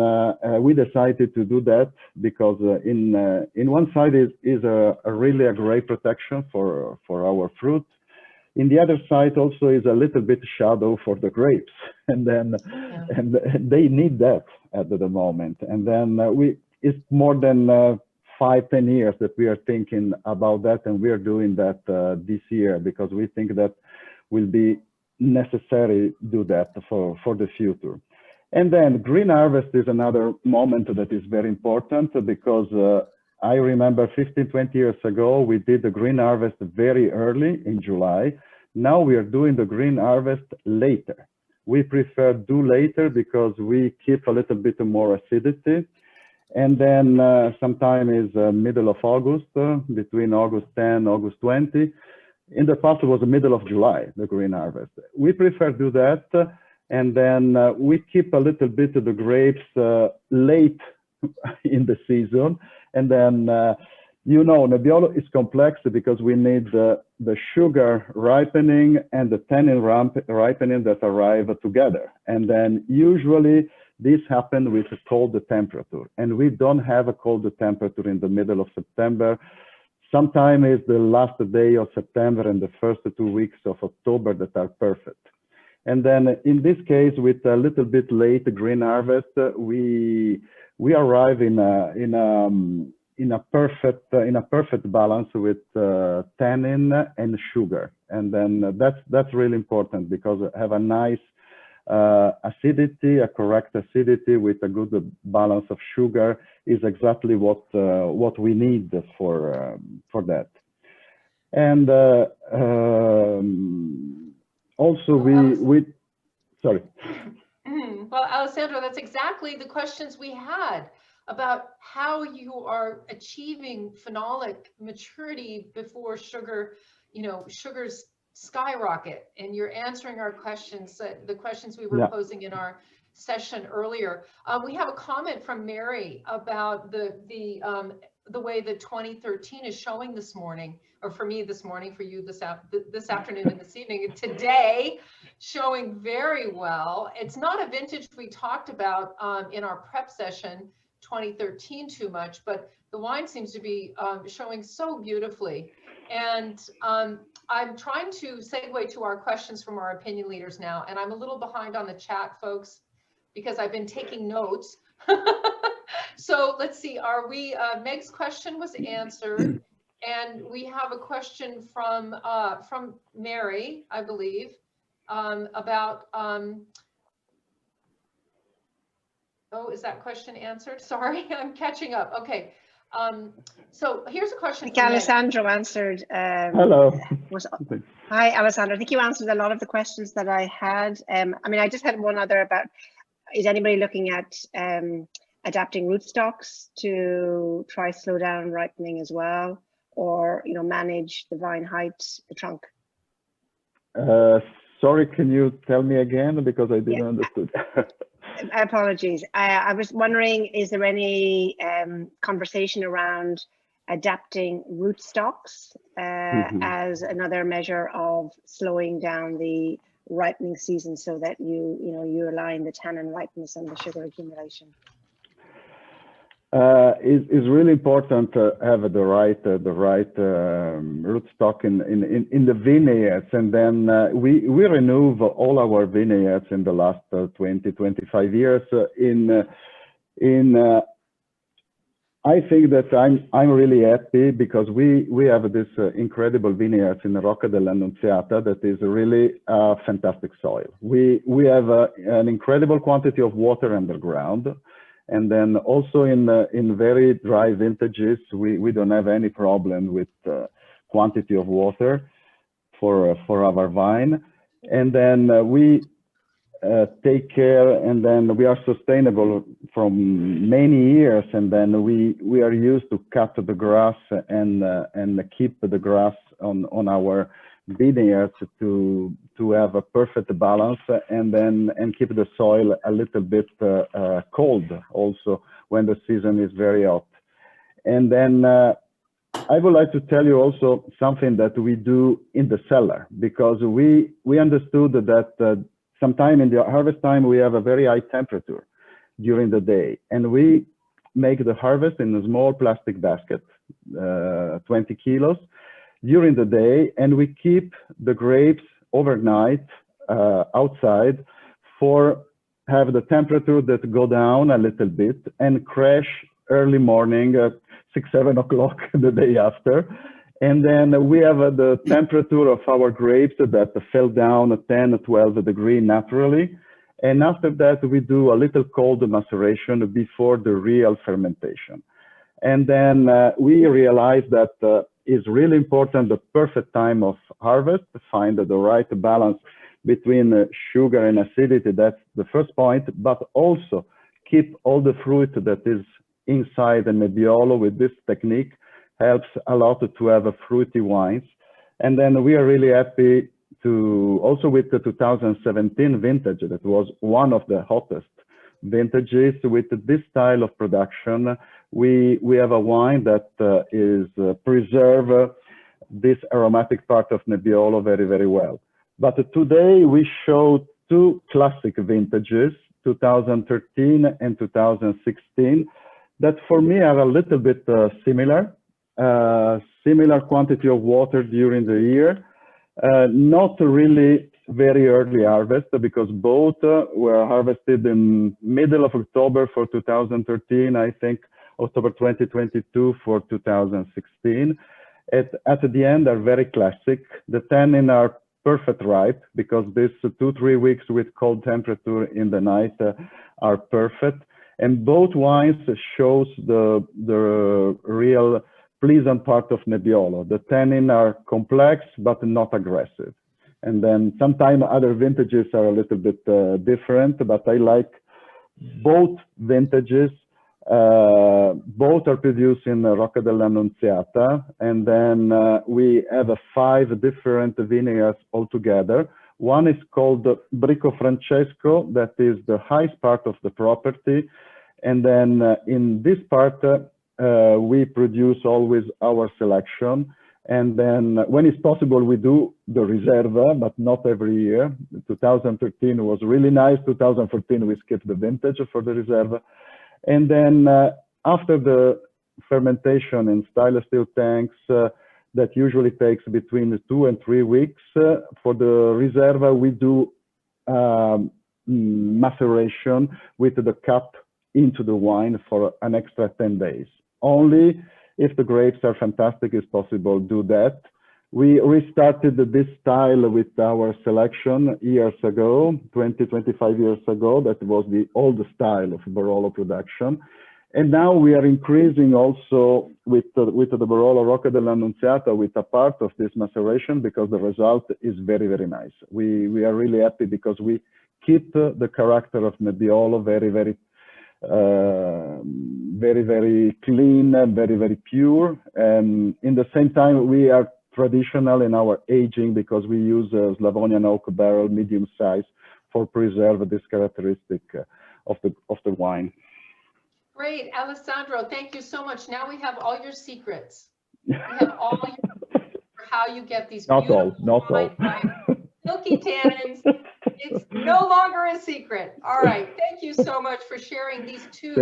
we decided to do that because in one side is a really a great protection for our fruit. In the other side also is a little bit shadow for the grapes, and then and they need that at the moment. And then it's more than 5-10 years that we are thinking about that, and we are doing that this year, because we think that will be necessary to do that for the future. And then green harvest is another moment that is very important, because I remember 15-20 years ago, we did the green harvest very early in July. Now we are doing the green harvest later. We prefer do later because we keep a little bit more acidity. And then sometime is middle of August, between August 10, August 20. In the past, it was the middle of July, the green harvest. We prefer do that. And then we keep a little bit of the grapes late in the season. And then, you know, Nebbiolo is complex because we need the sugar ripening and the tannin ripening that arrive together. And then usually this happens with a cold temperature. And we don't have a cold temperature in the middle of September. Sometimes it's the last day of September and the first 2 weeks of October that are perfect. And then in this case, with a little bit late green harvest, we arrive in a perfect balance with tannin and sugar. And then that's really important because have a nice acidity, a correct acidity with a good balance of sugar is exactly what we need for that. And also we sorry. Well, Alessandro, that's exactly the questions we had about how you are achieving phenolic maturity before sugar, you know, sugars skyrocket, and you're answering our questions, the questions we were posing in our session earlier. We have a comment from Mary about the way that 2013 is showing this morning, or for me this morning, for you this afternoon and this evening, and today showing very well. It's not a vintage we talked about in our prep session 2013 too much, but the wine seems to be showing so beautifully. And I'm trying to segue to our questions from our opinion leaders now, and I'm a little behind on the chat, folks, because I've been taking notes. So let's see, are we, Meg's question was answered, and we have a question from Mary, I believe, about, oh, is that question answered? Sorry, I'm catching up. Okay. So here's a question. I think Alessandro answered. Hello. Hi, Alessandro. I think you answered a lot of the questions that I had. I mean, I just had one other about, is anybody looking at adapting rootstocks to try slow down ripening as well, or, you know, manage the vine height, the trunk? Sorry, can you tell me again, because I didn't understood. Apologies. I was wondering, is there any conversation around adapting rootstocks as another measure of slowing down the ripening season so that you align the tannin ripeness and the sugar accumulation? It's really important to have the right rootstock in the vineyards, and then we remove all our vineyards in the last 20-25 years. I think that I'm really happy because we have this incredible vineyards in Rocche dell'Annunziata that is really fantastic soil. We have an incredible quantity of water underground. And then also in very dry vintages, we don't have any problem with quantity of water for our vine. And then we take care, and then we are sustainable from many years. And then we are used to cut the grass and keep the grass on our vineyards to have a perfect balance, and keep the soil a little bit cold also when the season is very hot. And then I would like to tell you also something that we do in the cellar, because we understood that sometime in the harvest time we have a very high temperature during the day, and we make the harvest in a small plastic basket, 20 kilos, during the day, and we keep the grapes overnight outside for have the temperature that go down a little bit and crash early morning at 6-7 o'clock the day after. And then we have the temperature of our grapes that fell down 10-12 degrees naturally. And after that, we do a little cold maceration before the real fermentation. And then we realize that it's really important, the perfect time of harvest, to find the right balance between sugar and acidity. That's the first point, but also keep all the fruit that is inside the Nebbiolo with this technique helps a lot to have a fruity wines. And then we are really happy to also with the 2017 vintage that was one of the hottest vintages with this style of production. We have a wine that is preserve this aromatic part of Nebbiolo very, very well. But today we show two classic vintages, 2013 and 2016, that for me are a little bit similar quantity of water during the year, not really very early harvest, because both were harvested in middle of October for 2013, I think October 2022 for 2016. At the end are very classic. The tannin are perfect ripe, because this 2-3 weeks with cold temperature in the night are perfect. And both wines shows the real pleasant part of Nebbiolo. The tannin are complex, but not aggressive. And then sometimes other vintages are a little bit different, but I like both vintages. Both are produced in Rocche dell'Annunziata, and then we have 5 different vineyards altogether. One is called Bricco Francesco, that is the highest part of the property, and then in this part we produce always our selection, and then when it's possible we do the Riserva, but not every year. 2013 was really nice. 2014 we skipped the vintage for the Riserva. And then after the fermentation in stainless steel tanks, that usually takes between 2 and 3 weeks. For the Riserva, we do maceration with the cap into the wine for an extra 10 days. Only if the grapes are fantastic, it's possible to do that. We restarted this style with our selection years ago, 25 years ago. That was the old style of Barolo production. And now we are increasing also with the Barolo Rocche dell'Annunziata with a part of this maceration, because the result is very, very nice. We are really happy because we keep the character of Nebbiolo very, very clean, very, very pure. And in the same time, we are traditional in our aging, because we use a Slavonian oak barrel, medium size, for preserve this characteristic of the wine. Great, Alessandro, thank you so much. Now we have all your secrets. We have all your for how you get these beautiful wine, right? Milky tannins. It's no longer a secret. All right, thank you so much for sharing these two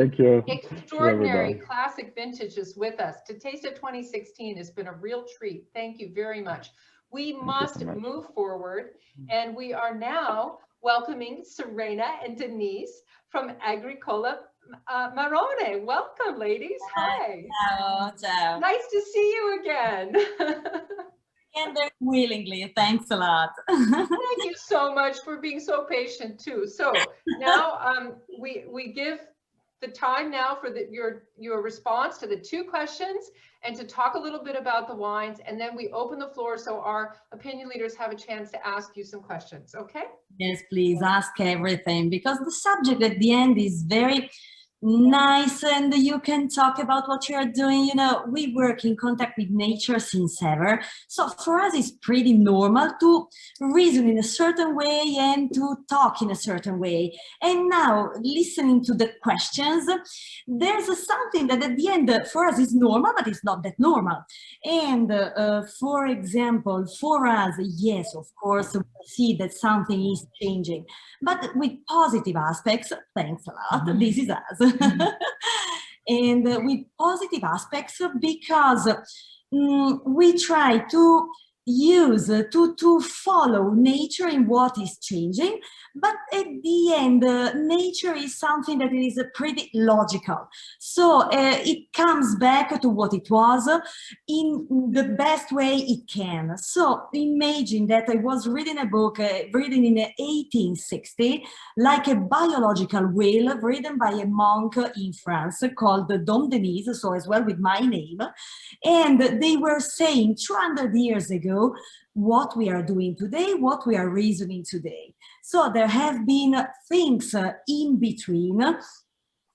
extraordinary classic vintages with us. To Taste of 2016 has been a real treat. Thank you very much. We must move forward, and we are now welcoming Serena and Denise from Agricola Marrone. Welcome, ladies. Hi. Ciao, ciao. Nice to see you again. And very willingly, thanks a lot. Thank you so much for being so patient too. So now we give the time now for your response to the 2 questions and to talk a little bit about the wines, and then we open the floor so our opinion leaders have a chance to ask you some questions. Okay? Yes, please ask everything, because the subject at the end is very nice, and you can talk about what you're doing. You know, we work in contact with nature since ever, so for us it's pretty normal to reason in a certain way and to talk in a certain way. And now, listening to the questions, there's something that at the end for us is normal, but it's not that normal. And for example, for us, yes, of course, we see that something is changing, but with positive aspects. Thanks a lot. This is us. And with positive aspects, because we try to use to follow nature in what is changing, but at the end nature is something that is pretty logical, so it comes back to what it was in the best way it can. So imagine that I was reading a book written in 1860, like a biological whale, written by a monk in France called Dom Denis, so as well with my name, and they were saying 200 years ago what we are doing today, what we are reasoning today. So there have been things in between,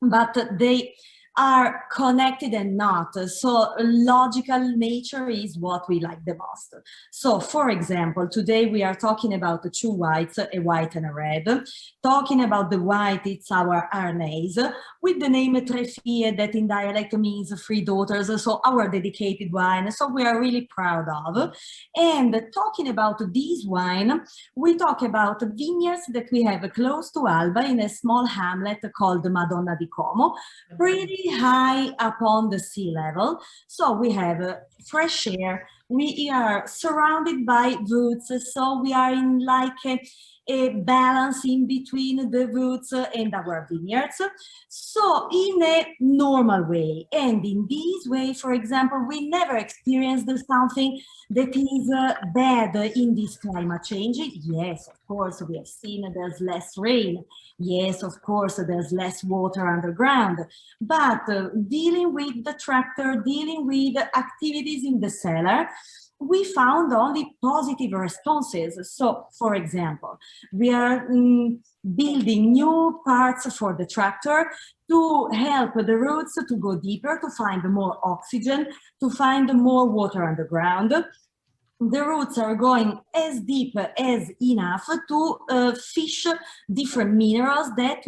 but they are connected and not. So logical nature is what we like the most. So for example, today we are talking about the two whites, a white and a red. Talking about the white, it's our Arneis, with the name Tre Figlie, that in dialect means three daughters, so our dedicated wine, so we are really proud of. And talking about this wine, we talk about vineyards that we have close to Alba in a small hamlet called Madonna di Como, pretty high upon the sea level. So we have fresh air, we are surrounded by woods, so we are in like a balance in between the woods and our vineyards. So in a normal way, and in this way, for example, we never experienced something that is bad in this climate change. Yes, of course, we have seen there's less rain. Yes, of course, there's less water underground. But dealing with the tractor, dealing with activities in the cellar, we found only positive responses. So, for example, we are building new parts for the tractor to help the roots to go deeper, to find more oxygen, to find more water underground. The roots are going as deep as enough to fish different minerals that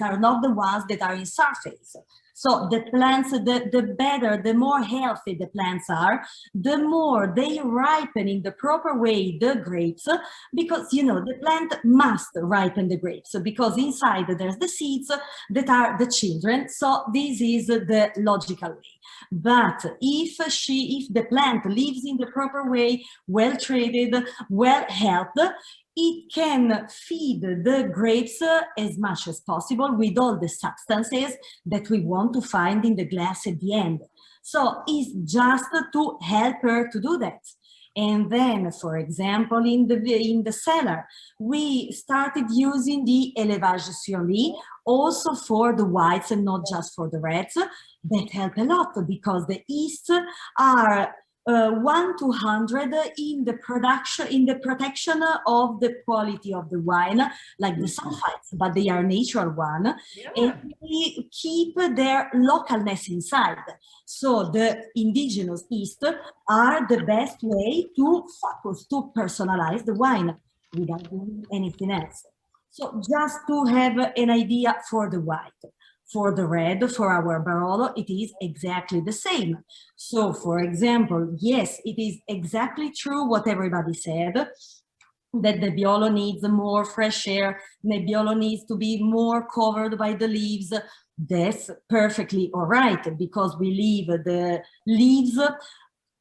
are not the ones that are in surface. So the plants, the better, the more healthy the plants are, the more they ripen in the proper way the grapes, because, you know, the plant must ripen the grapes, because inside there's the seeds that are the children. So this is the logical way. But if the plant lives in the proper way, well treated, well helped, it can feed the grapes as much as possible with all the substances that we want to find in the glass at the end. So it's just to help her to do that. And then, for example, in the cellar, we started using the élevage sur lit also for the whites and not just for the reds. That help a lot because the yeasts are 1 to 100 in the protection of the quality of the wine, like the sulfites, but they are natural one, and we keep their localness inside. So the indigenous yeast are the best way to focus, to personalize the wine without doing anything else. So just to have an idea for the white. For the red, for our Barolo, it is exactly the same. So, for example, yes, it is exactly true what everybody said, that the Nebbiolo needs more fresh air, Nebbiolo needs to be more covered by the leaves. That's perfectly all right, because we leave the leaves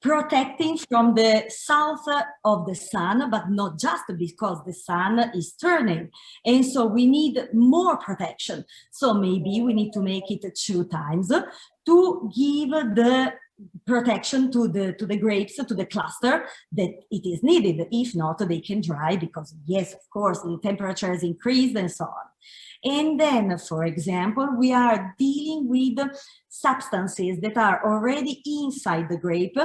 protecting from the south of the sun, but not just because the sun is turning. And so we need more protection. So maybe we need to make it 2 times to give the protection to the grapes, to the cluster that it is needed. If not, they can dry because, yes, of course, the temperature has increased and so on. And then, for example, we are dealing with substances that are already inside the grape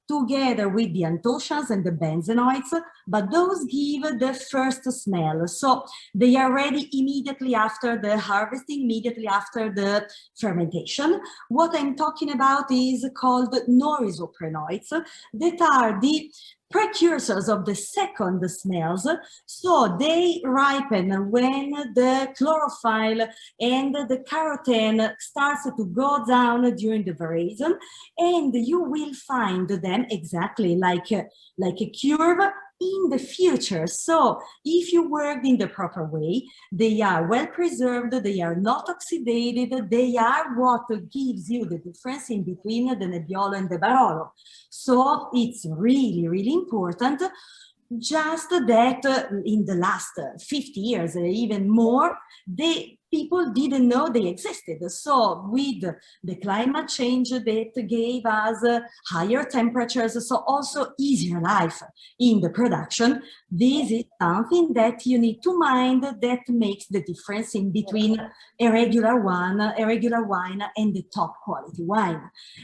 together with the anthocyans and the benzonoids, but those give the first smell. So they are ready immediately after the harvesting, immediately after the fermentation. What I'm talking about is called norisoprenoids, that are the precursors of the second smells. So they ripen when the chlorophyll and the carotene starts to go down during the veraison, and you will find them exactly like a curve in the future. So if you worked in the proper way, they are well preserved, they are not oxidated, they are what gives you the difference in between the Nebbiolo and the Barolo. So it's really, really important. Just that in the last 50 years, even more, people didn't know they existed. So with the climate change that gave us higher temperatures, so also easier life in the production, this is something that you need to mind that makes the difference in between a regular wine and the top quality wine.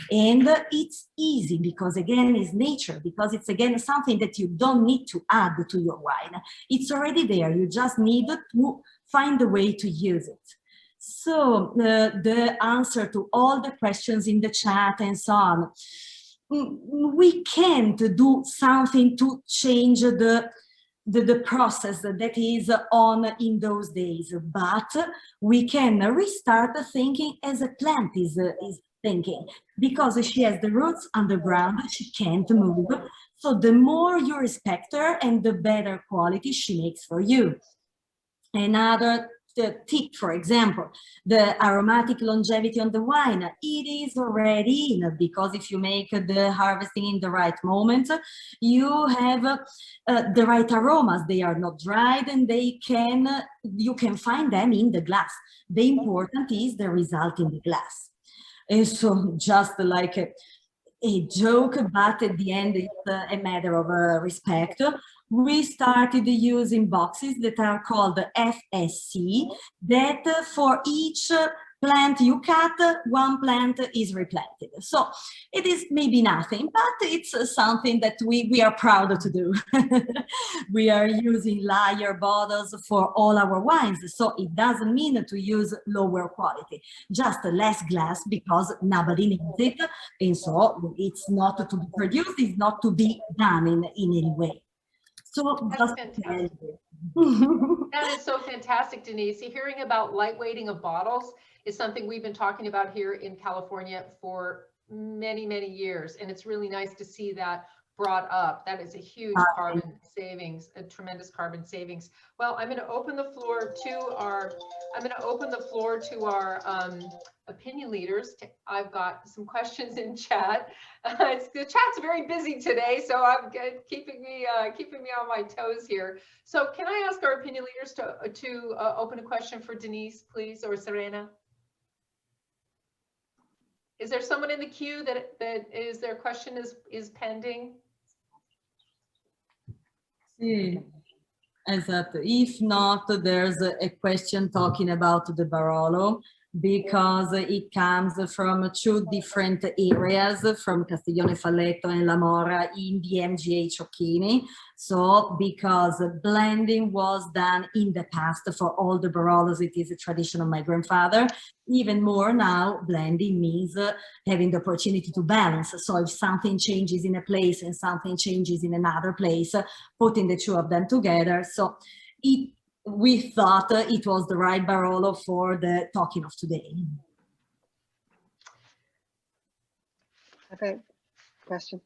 And it's easy because again, it's nature, because it's again something that you don't need to add to your wine. It's already there. You just need to find a way to use it. So the answer to all the questions in the chat and so on, we can't do something to change the process that is on in those days, but we can restart thinking as a plant is thinking, because she has the roots underground, she can't move. So the more you respect her and the better quality she makes for you. Another tip, for example, the aromatic longevity on the wine, it is already in, because if you make the harvesting in the right moment, you have the right aromas. They are not dried and you can find them in the glass. The important is the result in the glass. And so just like a joke, but at the end it's a matter of respect. We started using boxes that are called FSC, that for each plant you cut, one plant is replanted. So it is maybe nothing, but it's something that we are proud to do. We are using layer bottles for all our wines, so it doesn't mean to use lower quality, just less glass, because nobody needs it, and so it's not to be produced, it's not to be done in any way. So that's fantastic. That is so fantastic, Denise. Hearing about lightweighting of bottles is something we've been talking about here in California for many, many years. And it's really nice to see that brought up. That is a huge carbon savings, a tremendous carbon savings. Well, I'm going to open the floor to our opinion leaders. I've got some questions in chat. The chat's very busy today, so I'm keeping me on my toes here. So can I ask our opinion leaders to open a question for Denise, please, or Serena? Is there someone in the queue that is their question is pending? Sì, esatto. If not, there's a question talking about the Barolo, because it comes from two different areas, from Castiglione Falletto and La Mora in the MGA Ciocchini. So because blending was done in the past for all the Barolos, it is a tradition of my grandfather. Even more now, blending means having the opportunity to balance. So if something changes in a place and something changes in another place, putting the two of them together. So we thought it was the right Barolo for the talking of today. Okay, question.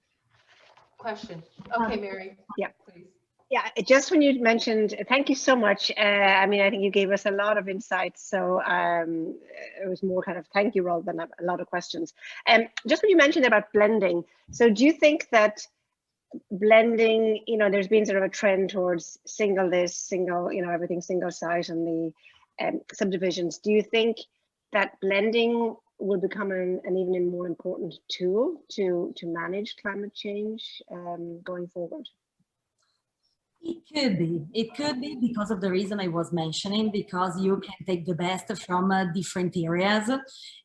Okay, Mary. Yeah. Please. Yeah, just when you mentioned, thank you so much. I mean, I think you gave us a lot of insights. So it was more kind of thank you rather than a lot of questions. Just when you mentioned about blending, so do you think that blending, there's been sort of a trend towards single this, single, everything single site and the subdivisions. Do you think that blending will become an even more important tool to manage climate change going forward? It could be because of the reason I was mentioning, because you can take the best from different areas,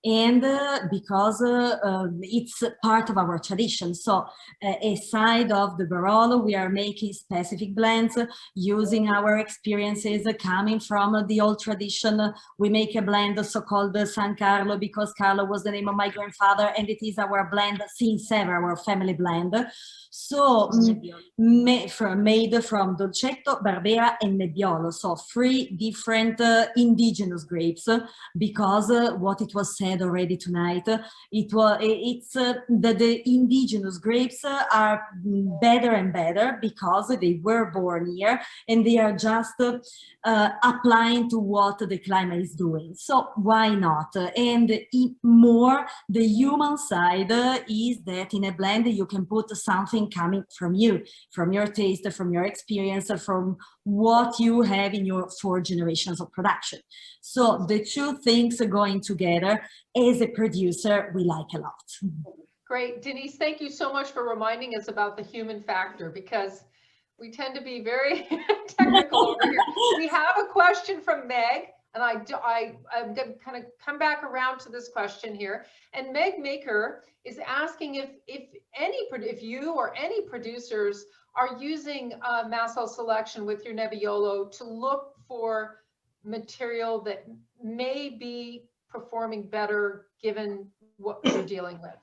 and because it's part of our tradition. So aside of the Barolo, we are making specific blends using our experiences coming from the old tradition. We make a blend so-called San Carlo, because Carlo was the name of my grandfather, and it is our blend since ever, our family blend. So made from Dolcetto, Barbera, and Nebbiolo, so 3 different indigenous grapes, because what it was said already tonight, it's that the indigenous grapes are better and better because they were born here and they are just applying to what the climate is doing. So why not? And more the human side is that in a blend you can put something coming from you, from your taste, from your experience, from what you have in your 4 generations of production. So the two things going together, as a producer, we like a lot. Great, Denise, thank you so much for reminding us about the human factor, because we tend to be very technical over here. We have a question from Meg, and I'm going to kind of come back around to this question here. And Meg Maker is asking if you or any producers are using mass cell selection with your Nebbiolo to look for material that may be performing better given what we're dealing with?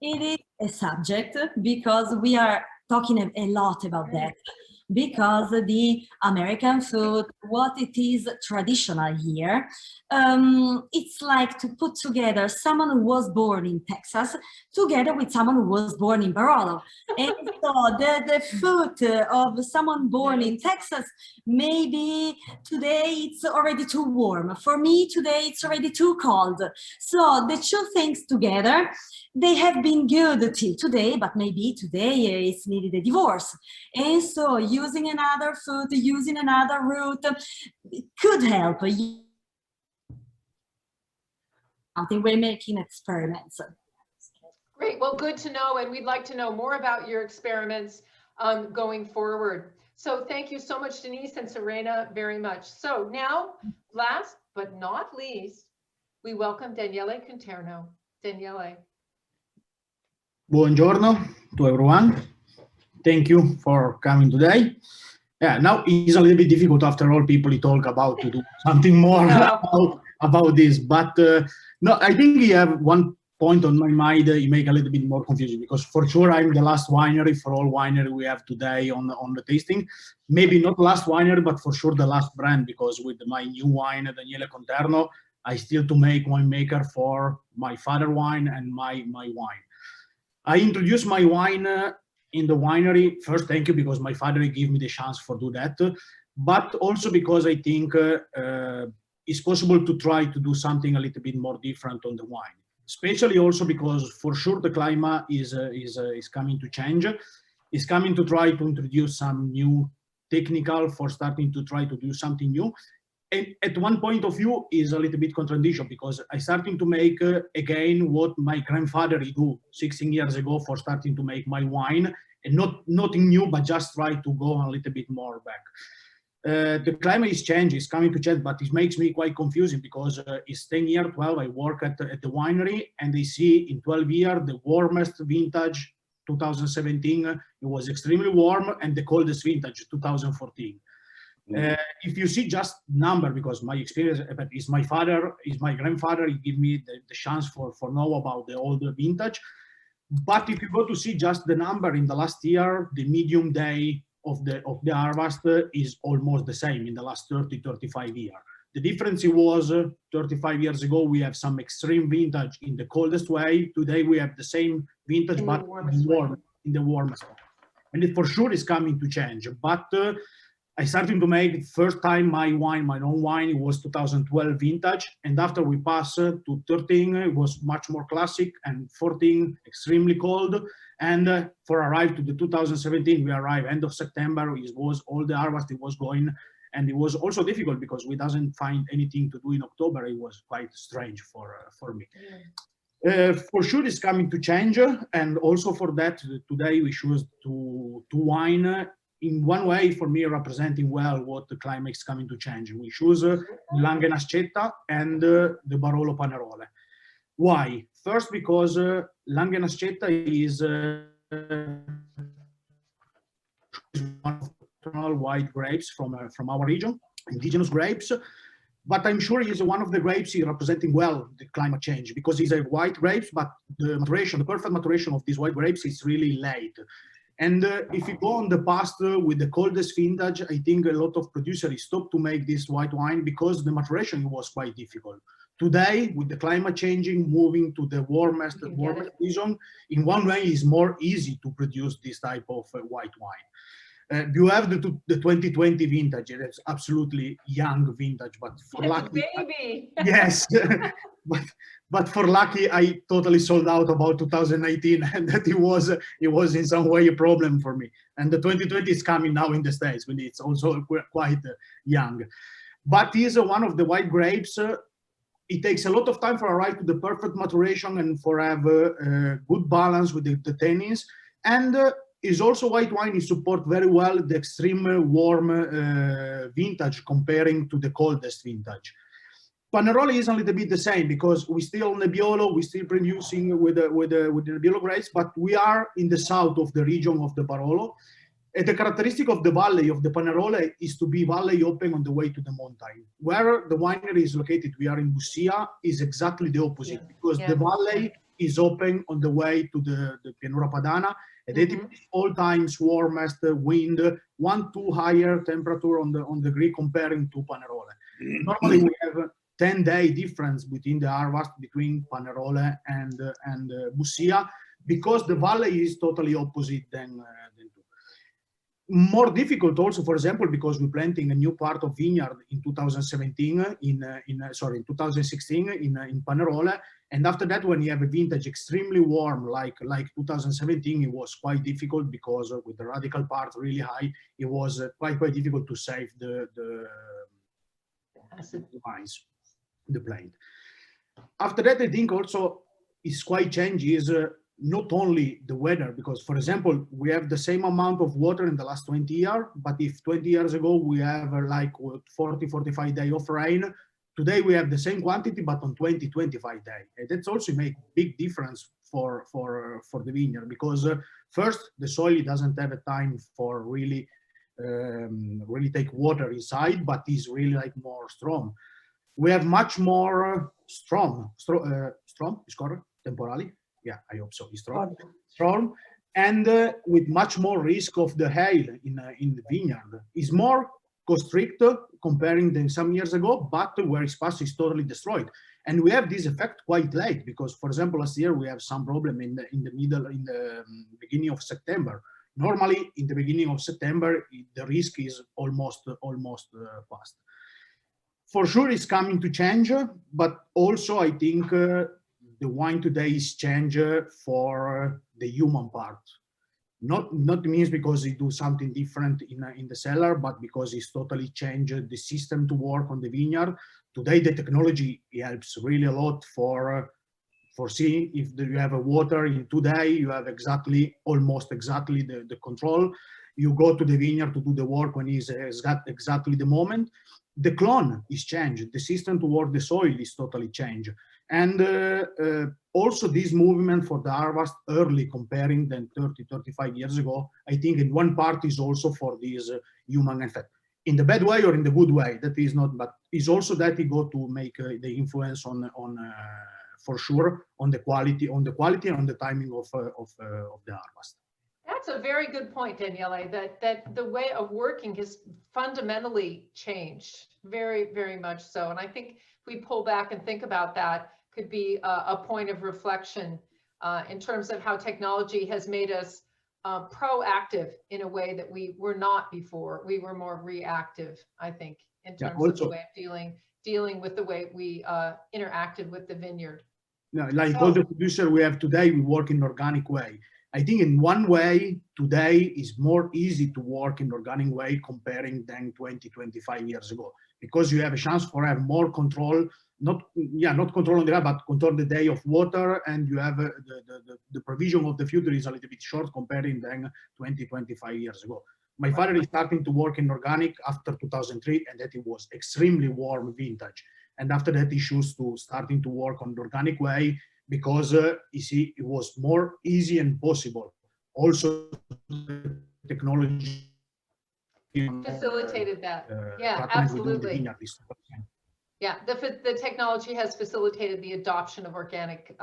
It is a subject because we are talking a lot about that. Because the American food, what it is traditional here, it's like to put together someone who was born in Texas together with someone who was born in Barolo. And so the food of someone born in Texas, maybe today it's already too warm. For me today it's already too cold. So the two things together, they have been good till today, but maybe today it's needed a divorce. And so using another food, using another route could help. We're making experiments. Great, well, good to know, and we'd like to know more about your experiments going forward. So thank you so much, Denise and Serena, very much. So now, last but not least, we welcome Daniele Conterno. Daniele. Buongiorno to everyone. Thank you for coming today. Yeah, now it's a little bit difficult after all people talk about to do something more about this, but no, I think you have one point on my mind, you make a little bit more confusing because for sure I'm the last winery for all winery we have today on the tasting. Maybe not last winery, but for sure the last brand, because with my new wine, Daniele Conterno, I still to make winemaker for my father wine and my wine. I introduced my wine in the winery. First, thank you, because my father gave me the chance for do that, but also because I think it's possible to try to do something a little bit more different on the wine. Especially also because for sure the climate is coming to change. It's coming to try to introduce some new technical for starting to try to do something new. And at one point of view is a little bit contradiction, because I starting to make again what my grandfather do 16 years ago for starting to make my wine, and nothing new, but just try to go a little bit more back. The climate is changing, it's coming to change, but it makes me quite confusing because it's 10 years, 12, I work at the winery, and I see in 12 years the warmest vintage, 2017, it was extremely warm, and the coldest vintage, 2014. If you see just number, because my experience is my father, is my grandfather, he gave me the chance for know about the older vintage. But if you go to see just the number in the last year, the medium day of the harvest is almost the same in the last 30-35 years. The difference was 35 years ago, we have some extreme vintage in the coldest way. Today we have the same vintage, but in the warmest way. And it for sure is coming to change. But I started to make first time my wine, my own wine, it was 2012 vintage. And after we passed to 13, it was much more classic, and 14, extremely cold. And for arrive to the 2017, we arrived end of September, it was all the harvest, it was going. And it was also difficult because we doesn't find anything to do in October. It was quite strange for me. For sure it's coming to change. And also for that, today we choose to wine in one way, for me, representing well what the climate is coming to change. We choose Langenascetta and the Barolo Panerole. Why? First, because Langenascetta is one of the white grapes from our region, indigenous grapes. But I'm sure he's one of the grapes representing well the climate change, because he's a white grapes, but the maturation, the perfect maturation of these white grapes is really late. And if you go on the past with the coldest vintage, I think a lot of producers stopped to make this white wine because the maturation was quite difficult. Today, with the climate changing, moving to the warmest season, in one way it's more easy to produce this type of white wine. You have the 2020 vintage, it's absolutely young vintage, but for lucky, baby. Yes, but for lucky, I totally sold out about 2019, and that it was in some way a problem for me. And the 2020 is coming now in the States, when it's also quite young. But is one of the white grapes. It takes a lot of time for arrive to the perfect maturation and for have a good balance with the tannins. And is also white wine is support very well the extreme warm vintage comparing to the coldest vintage. Panerole is a little bit the same because we still Nebbiolo, we still producing with the Nebbiolo grapes, but we are in the south of the region of the Barolo. the characteristic of the valley of the Panerole is to be valley open on the way to the mountain. Where the winery is located, we are in Bussia, is exactly the opposite, because the valley is open on the way to the Pianura Padana, and it is all times warmest, wind, 1-2 higher temperature on the degree comparing to Panerole. Normally we have a 10-day difference between the harvest between Panerole and Bussia, because the valley is totally opposite than more difficult also, for example, because we're planting a new part of vineyard in 2017 in 2016 in Panerole, and after that, when you have a vintage extremely warm like 2017, it was quite difficult because with the radical part really high, it was quite difficult to save the vines, the plant. After that, I think also is quite changes. Not only the weather, because for example, we have the same amount of water in the last 20 years, but if 20 years ago we have like 40-45 days of rain, today we have the same quantity, but on 20-25 days. And that's also make big difference for the vineyard, because first, the soil doesn't have a time for really take water inside, but is really like more strong. We have much more strong is correct, temporally. Yeah, I hope so. It's strong, and with much more risk of the hail in the vineyard. It's more constricted comparing than some years ago, but where its past is totally destroyed. And we have this effect quite late, because, for example, last year we have some problem in the beginning of September. Normally, in the beginning of September, the risk is almost past. For sure, it's coming to change, but also I think. The wine today is changed for the human part. Not means because it do something different in the cellar, but because it's totally changed the system to work on the vineyard. Today, the technology helps really a lot for seeing if you have a water in 2 days, you have almost exactly the control. You go to the vineyard to do the work when it's exactly the moment. The clone is changed. The system to work the soil is totally changed. And also this movement for the harvest early comparing than 30-35 years ago, I think in one part is also for this human effect. In the bad way or in the good way, that is not, but it's also that it go to make the influence on for sure on the quality and on the timing of the harvest. That's a very good point, Daniele, that the way of working has fundamentally changed, very, very much so. And I think if we pull back and think about that, could be a point of reflection in terms of how technology has made us proactive in a way that we were not before. We were more reactive, I think, in terms of the way of dealing with the way we interacted with the vineyard. Yeah, like all the producer we have today, we work in organic way. I think in one way today is more easy to work in organic way comparing than 20-25 years ago, because you have a chance for have more control, not control on the but control the day of water, and you have the provision of the future is a little bit short comparing than 20-25 years ago. My father is starting to work in organic after 2003, and that it was extremely warm vintage. And after that, he chose to starting to work on the organic way, because you see, it was more easy and possible. Also, technology facilitated that. Yeah, absolutely. Yeah, the technology has facilitated the adoption of organic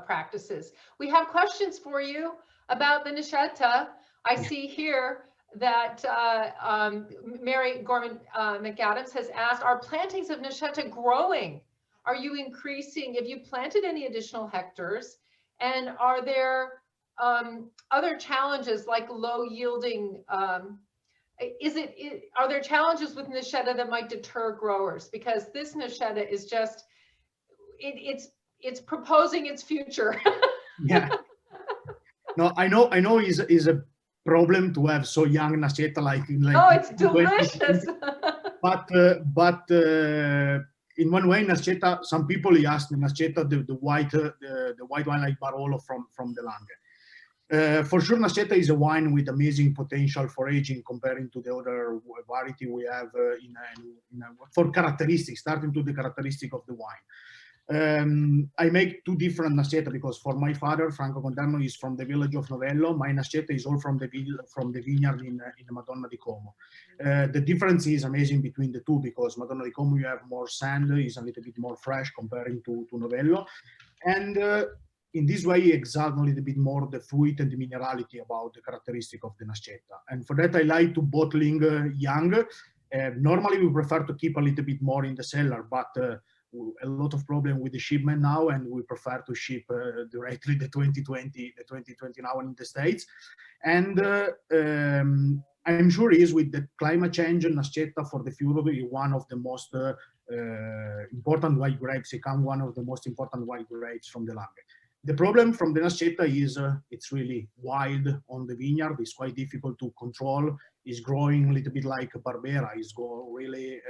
practices. We have questions for you about the Noscetta. I see here that Mary Gorman McAdams has asked, are plantings of Noscetta growing? Are you increasing? Have you planted any additional hectares? And are there other challenges like low yielding? Are there challenges with Noscetta that might deter growers? Because this Noscetta is just, it's proposing its future. Yeah. No, I know is a problem to have so young Noscetta like oh, it's delicious. but in one way, Noscetta, some people ask the Noscetta, the white wine like Barolo from the Langhe. For sure, Noscetta is a wine with amazing potential for aging comparing to the other variety we have for characteristics, starting to the characteristic of the wine. I make two different Nascetta because for my father, Franco Conterno, is from the village of Novello. My Nascetta is all from the vineyard in Madonna di Como. The difference is amazing between the two because Madonna di Como you have more sand, is a little bit more fresh comparing to Novello. And in this way, you exalt a little bit more the fruit and the minerality about the characteristic of the Nascetta. And for that, I like to bottling young. Normally, we prefer to keep a little bit more in the cellar, but a lot of problem with the shipment now, and we prefer to ship directly the 2020 now in the States. And I'm sure is with the climate change, Nascetta for the future is one of the most important white grapes. It becomes one of the most important white grapes from the Langhe. The problem from the Nascetta is it's really wild on the vineyard. It's quite difficult to control. It's growing a little bit like Barbera. It's really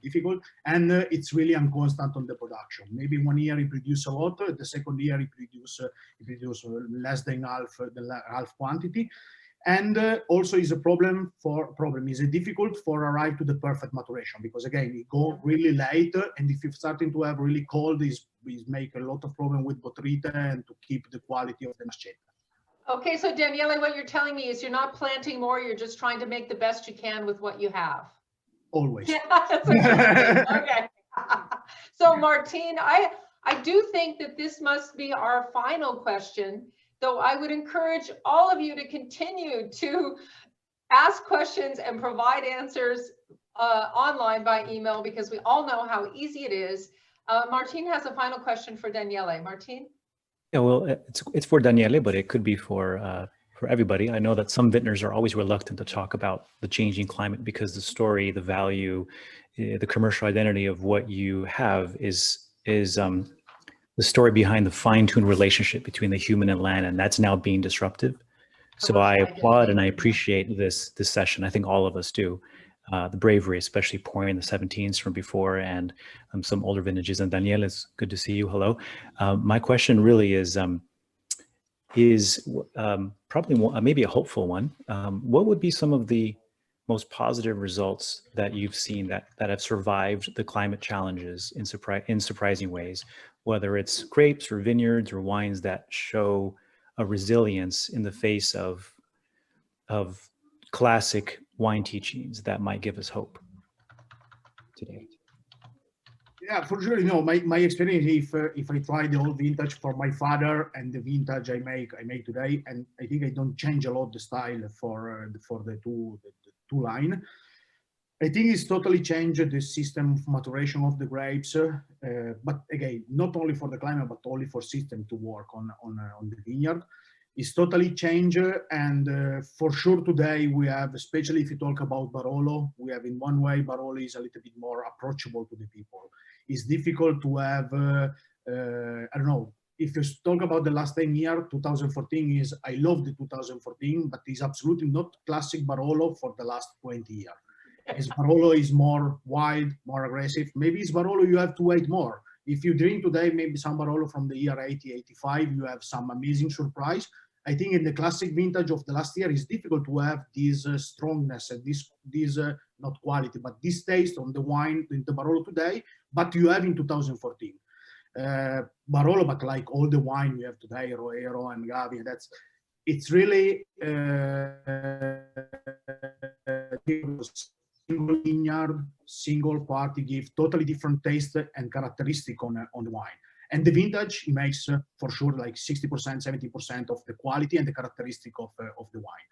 difficult, and it's really unconstant on the production. Maybe 1 year it produces a lot, the second year it produces less than half quantity. And also is a is it difficult for arrive to the perfect maturation because again it go really late, and if you're starting to have really cold, is make a lot of problem with botrytis and to keep the quality of the Nascetta. Okay, so Daniele, what you're telling me is you're not planting more, you're just trying to make the best you can with what you have. Always. Yeah, that's what you're saying. Okay. So Martine, I do think that this must be our final question, though I would encourage all of you to continue to ask questions and provide answers online by email, because we all know how easy it is. Martine has a final question for Daniele. Martine? Yeah, well, it's for Daniele, but it could be for everybody. I know that some vintners are always reluctant to talk about the changing climate because the story, the value, the commercial identity of what you have is the story behind the fine-tuned relationship between the human and land, and that's now being disruptive. So I applaud and I appreciate this session. I think all of us do. The bravery, especially pouring the 17s from before and some older vintages. And Daniele, it's good to see you. Hello. My question really is probably maybe a hopeful one. What would be some of the most positive results that you've seen that have survived the climate challenges in surprising ways, whether it's grapes or vineyards or wines that show a resilience in the face of classic wine teachings that might give us hope today? Yeah, for sure. You know, my experience, if I try the old vintage for my father and the vintage I make today, and I think I don't change a lot the style for the two line. I think it's totally changed the system of maturation of the grapes, but again, not only for the climate, but only for system to work on the vineyard. It's totally changed, and for sure today we have, especially if you talk about Barolo, we have in one way Barolo is a little bit more approachable to the people. It's difficult to have, I don't know, if you talk about the last 10 years, 2014 is, I love the 2014, but it's absolutely not classic Barolo for the last 20 years. As Barolo is more wild, more aggressive. Maybe it's Barolo you have to wait more. If you drink today, maybe some Barolo from the year 80, 85, you have some amazing surprise. I think in the classic vintage of the last year, it's difficult to have this strongness and this not quality, but this taste on the wine in the Barolo today, but you have in 2014. Barolo, but like all the wine we have today, Roero and Gavi, it's really single vineyard, single party give totally different taste and characteristic on the wine. And the vintage makes for sure like 60%, 70% of the quality and the characteristic of the wine.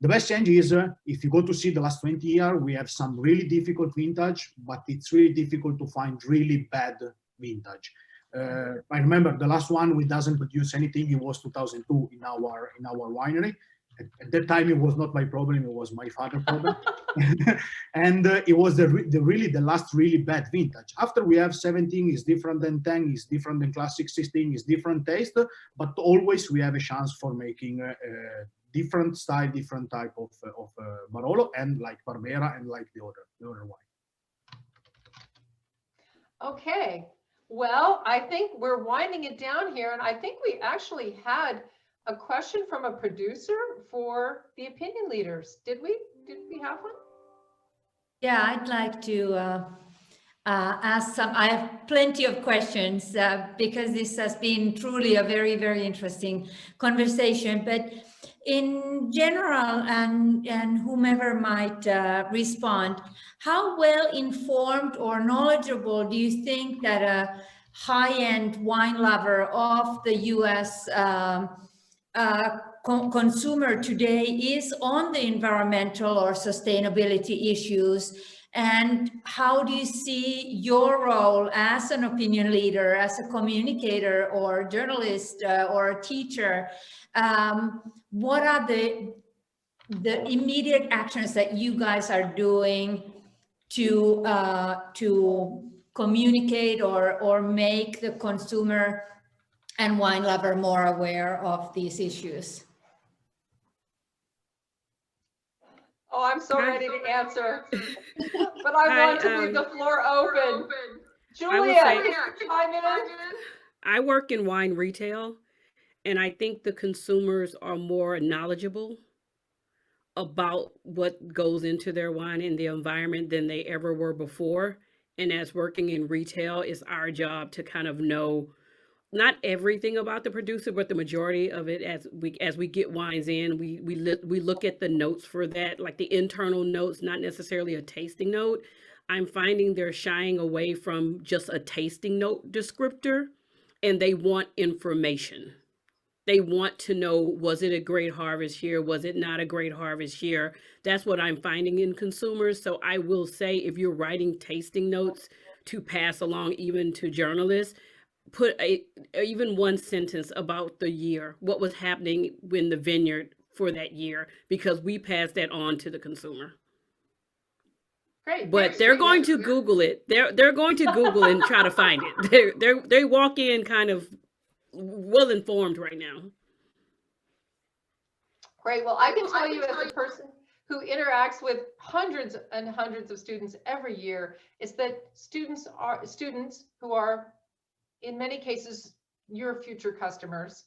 The best change is if you go to see the last 20 years, we have some really difficult vintage, but it's really difficult to find really bad vintage. I remember the last one we doesn't produce anything. It was 2002 in our winery. At that time, it was not my problem. It was my father's problem, and it was the last really bad vintage. After we have 17 is different than 10, is different than classic 16, is different taste, but always we have a chance for making different style, different type of Barolo, and like Barbera and like the other wine. Okay. Well, I think we're winding it down here, and I think we actually had a question from a producer for the opinion leaders. Did we have one? Yeah, I'd like to I have plenty of questions because this has been truly a very, very interesting conversation. But in general, and whomever might respond, how well informed or knowledgeable do you think that a high-end wine lover of the US consumer today is on the environmental or sustainability issues? And how do you see your role as an opinion leader, as a communicator or journalist or a teacher? What are the immediate actions that you guys are doing to communicate or make the consumer and wine lover more aware of these issues? Oh, I'm so ready to answer, but I want to leave the floor open. Julia, chime in. I work in wine retail, and I think the consumers are more knowledgeable about what goes into their wine and the environment than they ever were before. And as working in retail, it's our job to kind of know not everything about the producer, but the majority of it. As we get wines in, we look at the notes for that, like the internal notes, not necessarily a tasting note. I'm finding they're shying away from just a tasting note descriptor, and they want information. They want to know, was it a great harvest year? Was it not a great harvest year? That's what I'm finding in consumers. So I will say, if you're writing tasting notes to pass along even to journalists, put even one sentence about the year, what was happening in the vineyard for that year, because we pass that on to the consumer. Great. But they're going to Google it. They're going to Google and try to find it. They walk in kind of well informed right now. Great. Well, I can tell you, as a person who interacts with hundreds and hundreds of students every year, is that students who are, in many cases, your future customers,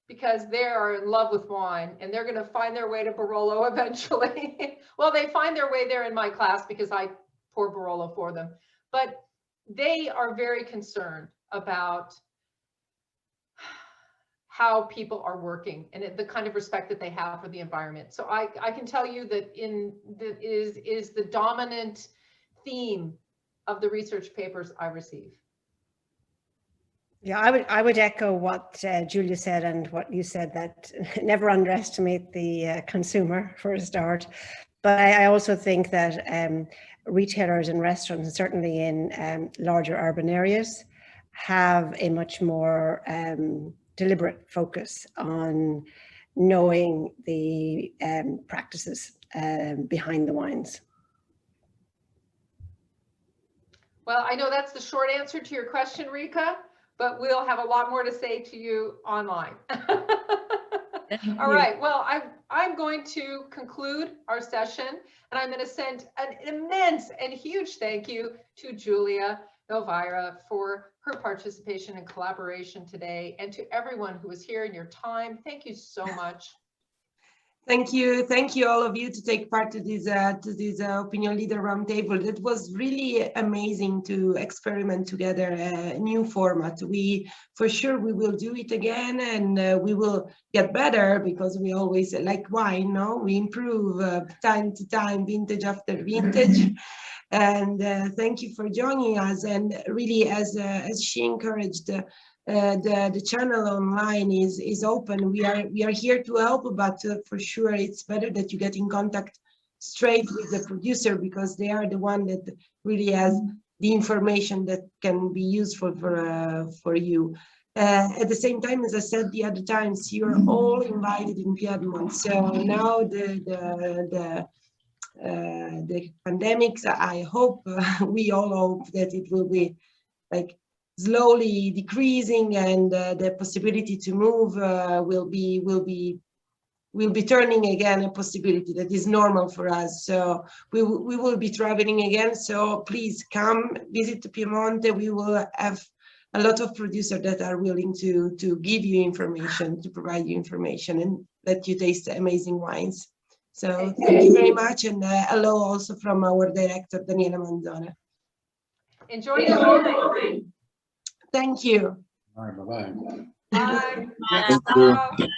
because they are in love with wine and they're going to find their way to Barolo eventually. Well, they find their way there in my class because I pour Barolo for them, but they are very concerned about how people are working and the kind of respect that they have for the environment. So I can tell you that is the dominant theme of the research papers I receive. Yeah, I would echo what Julia said and what you said, that never underestimate the consumer for a start. But I also think that retailers and restaurants, certainly in larger urban areas, have a much more deliberate focus on knowing the practices behind the wines. Well, I know that's the short answer to your question, Rika, but we'll have a lot more to say to you online. All right, well, I'm going to conclude our session, and I'm going to send an immense and huge thank you to Julia Elvira for her participation and collaboration today, and to everyone who was here in your time. Thank you so much. Thank you all of you to take part to this Opinion Leader Roundtable. It was really amazing to experiment together a new format. For sure we will do it again, and we will get better, because we always, like wine, no? We improve time to time, vintage after vintage. And thank you for joining us. And really, as she encouraged, the channel online is open. We are here to help, but for sure it's better that you get in contact straight with the producer, because they are the one that really has the information that can be useful for you. At the same time, as I said the other times, you're all invited in Piedmont. So now the pandemics, I hope, we all hope that it will be like slowly decreasing, and the possibility to move will be turning again a possibility that is normal for us. So we will be traveling again. So please come visit Piemonte. We will have a lot of producers that are willing to give you information, to provide you information, and let you taste amazing wines. So thank you very much, and hello also from our director, Daniela Manzona. Enjoy your wine. Thank you. All right, bye-bye. Bye. Thank you.